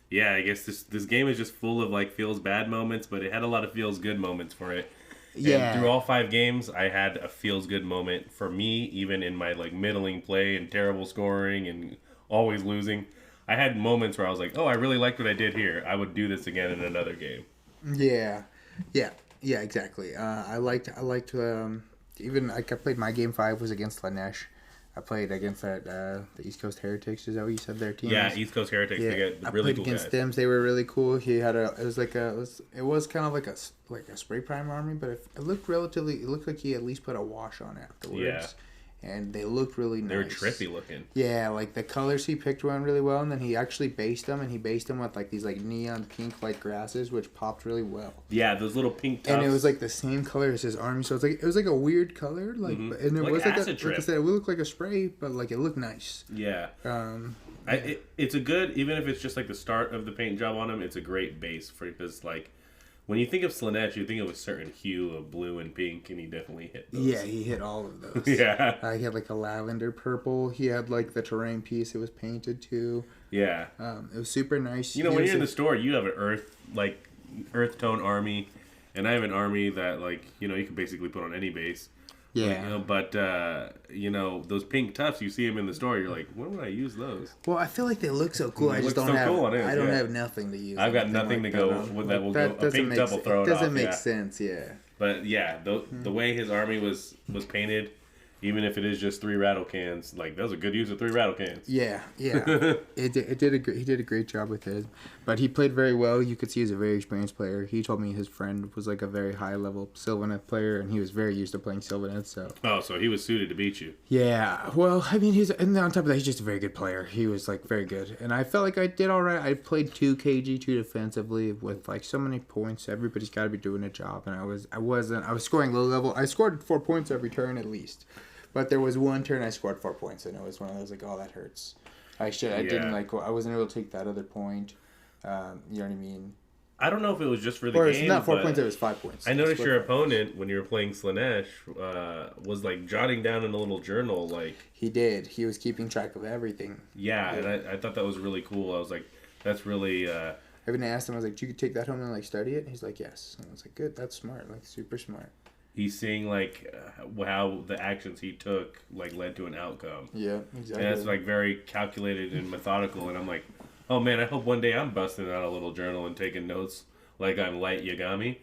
yeah, I guess this game is just full of like feels bad moments, but it had a lot of feels good moments for it. Yeah. And through all 5 games, I had a feels good moment for me, even in my like middling play and terrible scoring and always losing. I had moments where I was like, oh, I really liked what I did here. I would do this again in another game. Yeah, exactly. I liked even I played my game 5 was against Lanesh. I played against the East Coast Heretics. Is that what you said their team? Yeah, East Coast Heretics. Yeah. They get really cool guys. I played against them. They were really cool. He had it was kind of like a spray prime army, but it looked like he at least put a wash on it afterwards. Yeah. And they looked really nice. They were trippy looking. Yeah, like the colors he picked went really well, and then he actually based them, and he based them with like these like neon pink like grasses, which popped really well. Yeah, those little pink tufts. And it was like the same color as his army, so it was like a weird color, like and it was like like I said, it would look like a spray, but like it looked nice. Yeah. It's a good, even if it's just like the start of the paint job on him, it's a great base for because like. When you think of Slanesh, you think of a certain hue of blue and pink, and he definitely hit those. Yeah, he hit all of those. Yeah. He had like a lavender purple. He had like the terrain piece. It was painted too. Yeah. It was super nice. You know, when you're in the store, you have an earth tone army, and I have an army that like, you know, you can basically put on any base. Yeah. You know, but, you know, those pink tufts, you see them in the store, you're like, when would I use those? Well, I feel like they look so cool. I just don't have I don't have nothing to use. I've got nothing like to go with that. Will go a pink tuft will throw it off. It doesn't make sense, yeah. But, yeah, the way his army was painted, even if it is just 3 rattle cans, like, that was a good use of 3 rattle cans. Yeah. He did a great job with it. But he played very well. You could see he's a very experienced player. He told me his friend was like a very high-level Sylvaneth player, and he was very used to playing Sylvaneth, so... Oh, so he was suited to beat you. Yeah. Well, I mean, and on top of that, he's just a very good player. He was, like, very good. And I felt like I did all right. I played 2 KG, 2 defensively with, like, so many points. Everybody's got to be doing a job, and I was scoring low level. I scored 4 points every turn at least. But there was one turn I scored 4 points, and it was one of those like, oh, that hurts. I wasn't able to take that other point. You know what I mean? I don't know if it was just for the game. Or it's not 4 points; it was 5 points. I noticed your opponent when you were playing Slanesh was like jotting down in a little journal, like he did. He was keeping track of everything. Yeah, and I thought that was really cool. I was like, that's really. Even I asked him, I was like, "You could take that home and like study it." And he's like, "Yes." And I was like, "Good, that's smart. Like super smart." he's seeing like how the actions he took like led to an outcome. Yeah, exactly. And it's like very calculated and methodical. And I'm like, oh man, I hope one day I'm busting out a little journal and taking notes like I'm Light Yagami.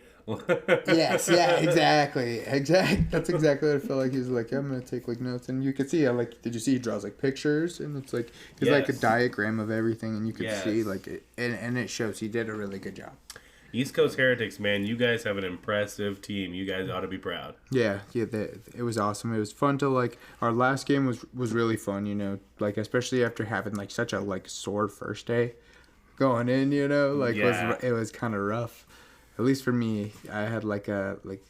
Yes, yeah, exactly. That's exactly what I felt like. He's like, I'm gonna take like notes, and you could see how like, did you see he draws like pictures, and it's like it's like a diagram of everything, and you could see like it, and it shows he did a really good job. East Coast Heretics, man, you guys have an impressive team. You guys ought to be proud. Yeah, it was awesome. It was fun to like. Our last game was really fun, you know, like especially after having like such a like sore first day going in, you know, like it was kind of rough. At least for me, I had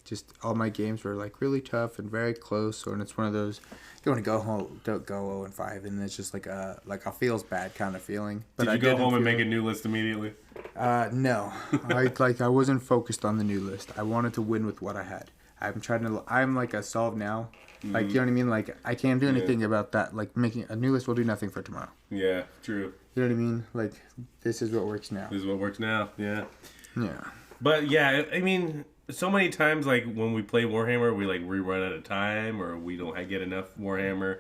just all my games were like really tough and very close. And it's one of those you want to go home, don't go 0-5, and it's just like a feels bad kind of feeling. But did you go home and make a new list immediately? No, I wasn't focused on the new list. I wanted to win with what I had. I'm like a solve now. Like, you know what I mean? Like, I can't do anything about that. Like, making a new list will do nothing for tomorrow. Yeah, true. You know what I mean? Like, this is what works now. This is what works now. Yeah. Yeah. But yeah, I mean, so many times like when we play Warhammer, we run out of time or we don't get enough Warhammer.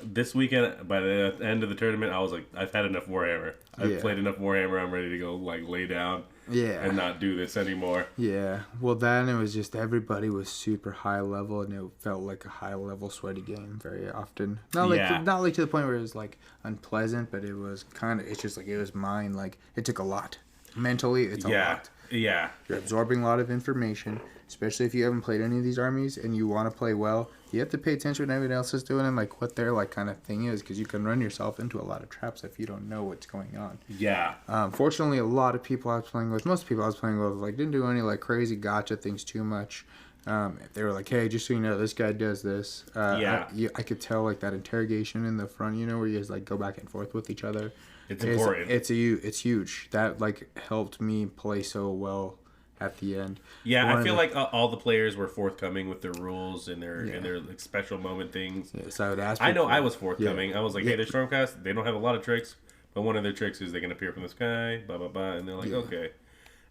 This weekend, by the end of the tournament, I was like, I've had enough Warhammer. I've played enough Warhammer. I'm ready to go like lay down. Yeah. And not do this anymore. Yeah. Well, then it was just everybody was super high level, and it felt like a high level sweaty game very often. Not like to the point where it was like unpleasant, but it was it's just like it was mine. Like it took a lot. Mentally, it's a lot. Yeah. You're absorbing a lot of information, especially if you haven't played any of these armies and you want to play well. You have to pay attention to what everyone else is doing and like what their like kind of thing is, because you can run yourself into a lot of traps if you don't know what's going on. Yeah. Fortunately, a lot of people I was playing with, most people I was playing with, like didn't do any like crazy gotcha things too much. They were like, hey, just so you know, this guy does this. I could tell like that interrogation in the front, you know, where you guys like go back and forth with each other. It's important. It's huge. That like helped me play so well at the end. Yeah, I feel like all the players were forthcoming with their rules and their like special moment things. Yeah, so I would ask. I know I was forthcoming. Yeah. I was like, hey, they're Stormcast. They don't have a lot of tricks, but one of their tricks is they can appear from the sky. Blah blah blah, and they're like, okay.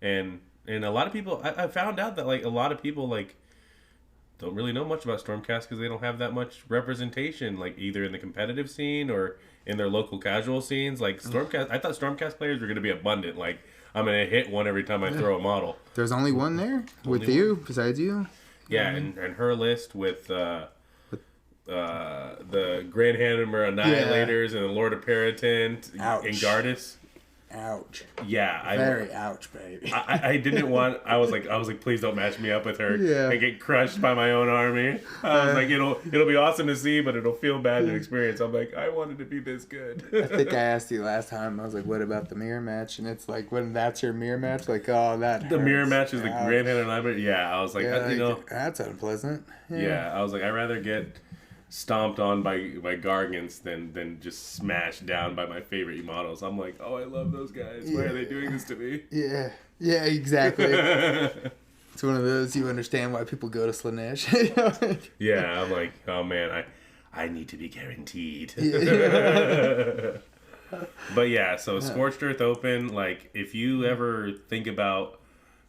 And a lot of people, I found out that like a lot of people like don't really know much about Stormcast because they don't have that much representation, like either in the competitive scene or in their local casual scenes. Like Stormcast, I thought Stormcast players were going to be abundant. Like I'm going to hit one every time I throw a model. There's only one there with you, besides you. Yeah, and her list with the Grand Hammer Annihilators and the Lord of Periton and Gardas. Ouch. Yeah, very ouch, baby. I didn't want. I was like, please don't match me up with her and get crushed by my own army. I was like, it'll be awesome to see, but it'll feel bad to experience. I'm like, I wanted to be this good. I think I asked you last time. I was like, what about the mirror match? And it's like, when that's your mirror match, like, oh, that. The mirror match is the Grand Hammer Annihilator. Yeah, I was like, that's unpleasant. Yeah, I was like, I'd rather get stomped on by Gargants than just smashed down by my favorite models. I'm like, oh, I love those guys. Why are they doing this to me? Yeah, exactly. It's one of those, you understand why people go to Slanesh. Yeah, I'm like, oh man, I need to be guaranteed. But yeah, so Scorched Earth Open, like if you ever think about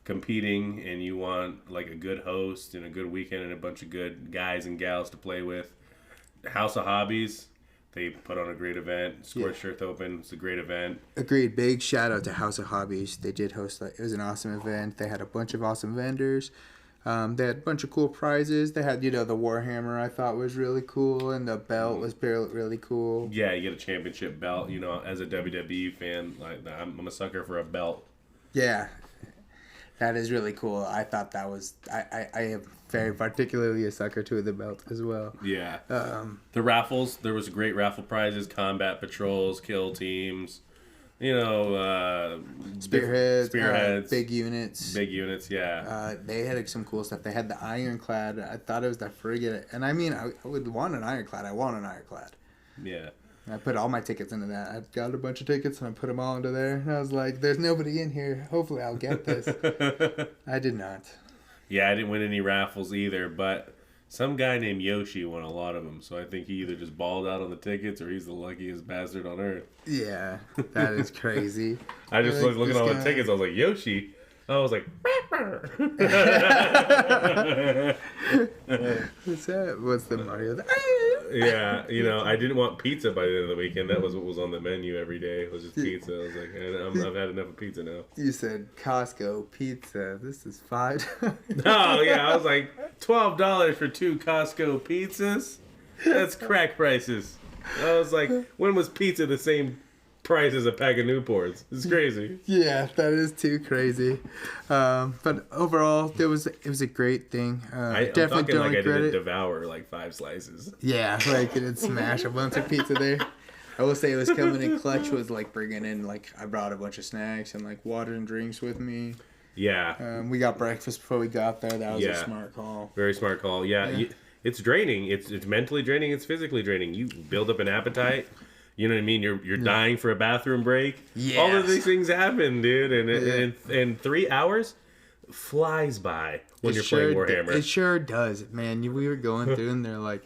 competing and you want like a good host and a good weekend and a bunch of good guys and gals to play with, House of Hobbies, they put on a great event. Scorched Earth Open, it's a great event. Agreed. Big shout out to House of Hobbies. They did host it was an awesome event. They had a bunch of awesome vendors. They had a bunch of cool prizes. They had, the Warhammer I thought was really cool, and the belt was really cool. Yeah, you get a championship belt. As a WWE fan, like I'm a sucker for a belt. Yeah, that is really cool. I thought that was I am very particularly a sucker to the belt as well. Yeah. The raffles, there was great raffle prizes, combat patrols, kill teams, spearheads, big units. Big units, yeah. They had some cool stuff. They had the ironclad. I thought it was the frigate, and I mean, I would want an ironclad. I want an ironclad. Yeah. I put all my tickets into that. I got a bunch of tickets and I put them all into there. And I was like, there's nobody in here. Hopefully I'll get this. I did not. Yeah, I didn't win any raffles either, but some guy named Yoshi won a lot of them. So I think he either just balled out on the tickets or he's the luckiest bastard on earth. Yeah, that is crazy. I just was looking at all the tickets. I was like, Yoshi? I was like, What's the Mario? yeah, I didn't want pizza by the end of the weekend. That was what was on the menu every day. It was just pizza. I was like, I've had enough of pizza now. You said Costco pizza. This is $5. Oh yeah, I was like $12 for 2 Costco pizzas. That's crack prices. I was like, when was pizza the same price as a pack of Newports? It's crazy. Yeah, that is too crazy. But overall, it was a great thing. I'm talking like I didn't devour like 5 slices. Yeah, like I didn't smash a bunch of pizza there. I will say it was coming in clutch. Was like bringing in I brought a bunch of snacks and like water and drinks with me. Yeah. We got breakfast before we got there. That was a smart call. Very smart call. Yeah. It's draining. It's mentally draining. It's physically draining. You build up an appetite. You know what I mean? You're dying for a bathroom break. Yes. All of these things happen, dude. And 3 hours flies by when you're playing Warhammer. It sure does, man. We were going through and they're like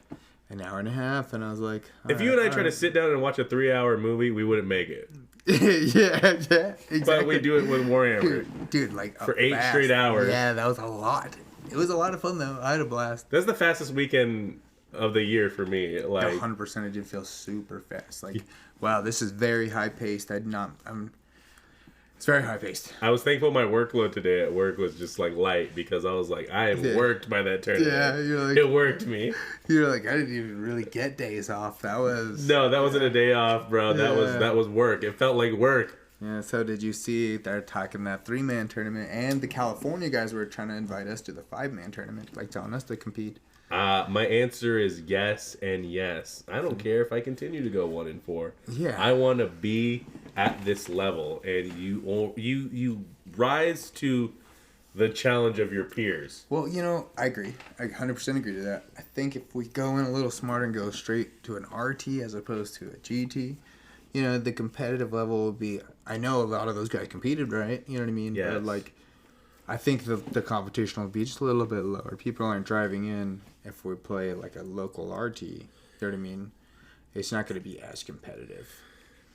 an hour and a half, and I was like, if you and I try to sit down and watch a 3-hour movie, we wouldn't make it. yeah, exactly. But we do it with Warhammer. Dude, like for 8 straight hours. Yeah, that was a lot. It was a lot of fun though. I had a blast. That's the fastest weekend of the year for me. Like 100%, it did feel super fast. Like, wow, this is very high paced. It's very high paced. I was thankful my workload today at work was just like light because I was like, I have worked by that tournament. Yeah, you're like, it worked me. You're like, I didn't even really get days off. That wasn't a day off, bro. That was work. It felt like work. Yeah, so did you see they're talking that 3-man tournament, and the California guys were trying to invite us to the 5-man tournament, like telling us to compete. My answer is yes and yes. I don't care if I continue to go 1-4. Yeah, I want to be at this level, and you rise to the challenge of your peers. Well, I agree. I 100% agree to that. I think if we go in a little smarter and go straight to an RT as opposed to a GT, the competitive level will be. I know a lot of those guys competed, right? You know what I mean? Yeah. But I think the competition will be just a little bit lower. People aren't driving in if we play like a local RT. You know what I mean? It's not going to be as competitive.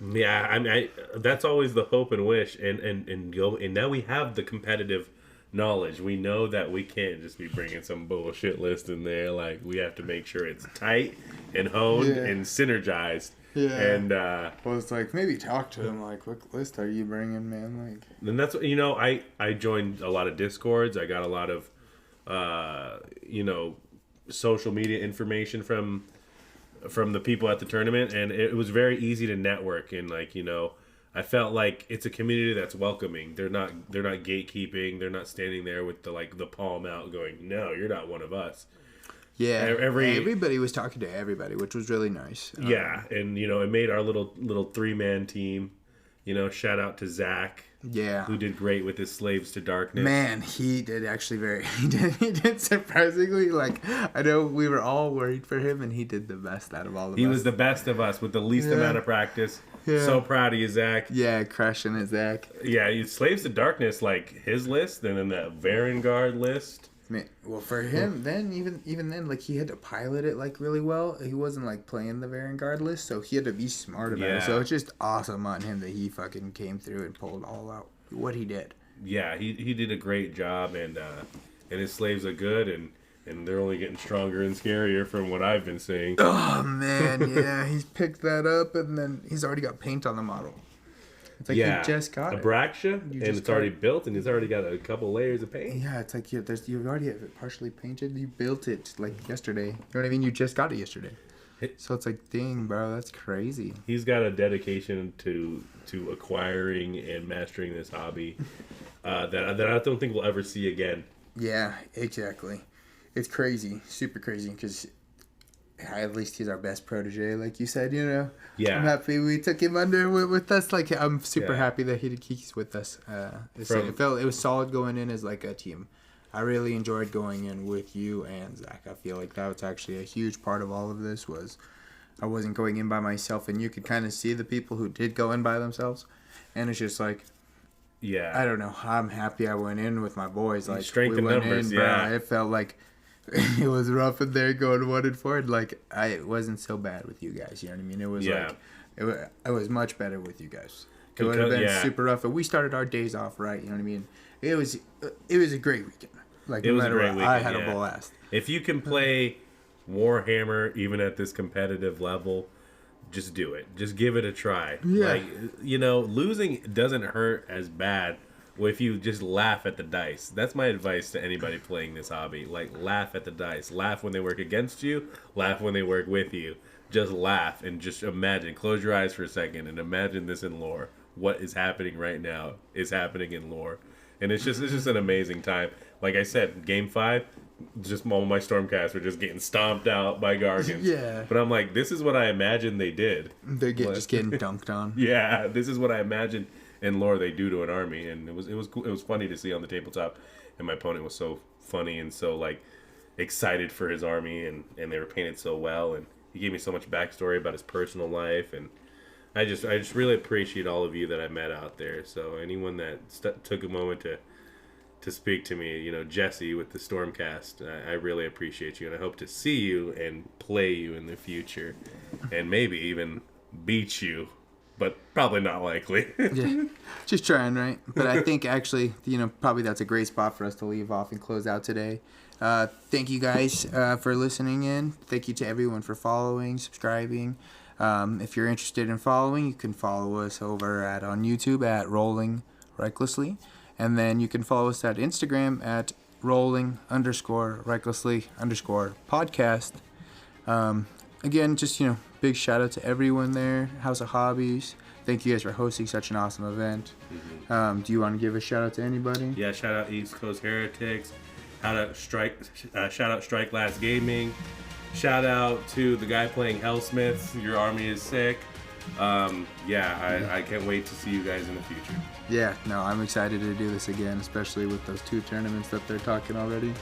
Yeah, I mean, that's always the hope and wish, and now we have the competitive knowledge. We know that we can't just be bringing some bullshit list in there. Like, we have to make sure it's tight and honed and synergized. Yeah. And well, it's like maybe talk to him. Like, what list are you bringing, man? Like, and that's I joined a lot of Discords. I got a lot of social media information from the people at the tournament, and it was very easy to network. And I felt like it's a community that's welcoming. They're not gatekeeping. They're not standing there with the palm out, going, "No, you're not one of us." Yeah, everybody was talking to everybody, which was really nice. Yeah, and it made our little 3-man team. Shout out to Zach. Yeah, who did great with his Slaves to Darkness. Man, he did actually he did surprisingly. I know we were all worried for him, and he did the best out of all of us. He was the best of us with the least amount of practice. Yeah. So proud of you, Zach. Yeah, crushing it, Zach. Yeah, Slaves to Darkness, his list, and then that Varangard list. Man, well, for him, then even then, he had to pilot it really well. He wasn't playing the Varangard list, so he had to be smart about it. So it's just awesome on him that he fucking came through and pulled all out what he did. Yeah, he did a great job, and his slaves are good, and they're only getting stronger and scarier from what I've been seeing. Oh man, yeah, he's picked that up, and then he's already got paint on the model. It's he just got a Braxia, and it's already built, and he's already got a couple layers of paint. Yeah, it's you already have it partially painted. You built it yesterday. You know what I mean? You just got it yesterday. So it's dang, bro, that's crazy. He's got a dedication to acquiring and mastering this hobby that I don't think we'll ever see again. Yeah, exactly. It's crazy, super crazy, because at least he's our best protege, like you said, Yeah. I'm happy we took him under with us. I'm super happy that he's with us. It was solid going in as a team. I really enjoyed going in with you and Zach. I feel like that was actually a huge part of all of this. Was I wasn't going in by myself, and you could kind of see the people who did go in by themselves, and it's just I don't know. I'm happy I went in with my boys. Strength in numbers, bro. It felt like it was rough in there going 1-4. It wasn't so bad with you guys. You know what I mean? It was it was much better with you guys. It would have been super rough. But we started our days off right. You know what I mean? it was a great weekend. Like, It was a great what, weekend. I had a blast. If you can play Warhammer even at this competitive level, just do it. Just give it a try. Yeah. Like, you know, losing doesn't hurt as bad if you just laugh at the dice. That's my advice to anybody playing this hobby. Like, laugh at the dice. Laugh when they work against you. Laugh when they work with you. Just laugh and just imagine. Close your eyes for a second and imagine this in lore. What is happening right now is happening in lore. And it's just an amazing time. Like I said, game 5, just all my Stormcast were just getting stomped out by Gargans. Yeah. But I'm like, this is what I imagined they did. They're just getting dunked on. Yeah, this is what I imagined in lore they do to an army, and it was cool. It was funny to see on the tabletop, and my opponent was so funny and so like excited for his army, and they were painted so well, and he gave me so much backstory about his personal life, and I just really appreciate all of you that I met out there. So anyone that took a moment to speak to me, you know, Jesse with the Stormcast, I really appreciate you, and I hope to see you and play you in the future, and maybe even beat you, but probably not likely. Yeah, just trying, right? But I think actually, you know, probably that's a great spot for us to leave off and close out today. Thank you guys for listening in. Thank you to everyone for following, subscribing. If you're interested in following, you can follow us over on YouTube at Rolling Recklessly. And then you can follow us at Instagram at rolling_recklessly_podcast. Again, just, you know, big shout out to everyone there. House of Hobbies. Thank you guys for hosting such an awesome event. Mm-hmm. Do you want to give a shout out to anybody? Yeah, shout out East Coast Heretics. Shout out Strike Last Gaming. Shout out to the guy playing Hellsmiths. Your army is sick. I can't wait to see you guys in the future. Yeah, no, I'm excited to do this again, especially with those 2 tournaments that they're talking already.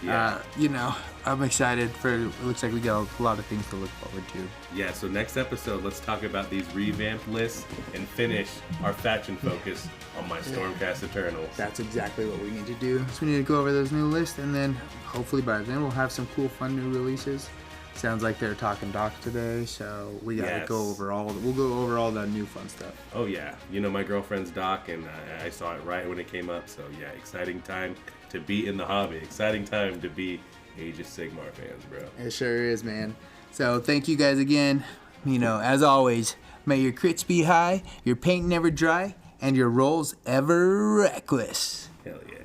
Yeah. You know, I'm excited it looks like we got a lot of things to look forward to. Yeah, so next episode, let's talk about these revamped lists and finish our faction focus on my Stormcast Eternals. That's exactly what we need to do. So we need to go over those new lists, and then hopefully by then we'll have some cool, fun new releases. Sounds like they're talking Doc today, so we gotta go over we'll go over all that new fun stuff. Oh yeah, you know my girlfriend's Doc, and I saw it right when it came up. So yeah, exciting time to be in the hobby. Exciting time to be Age of Sigmar fans, bro. It sure is, man. So thank you guys again. You know, as always, may your crits be high, your paint never dry, and your rolls ever reckless. Hell yeah.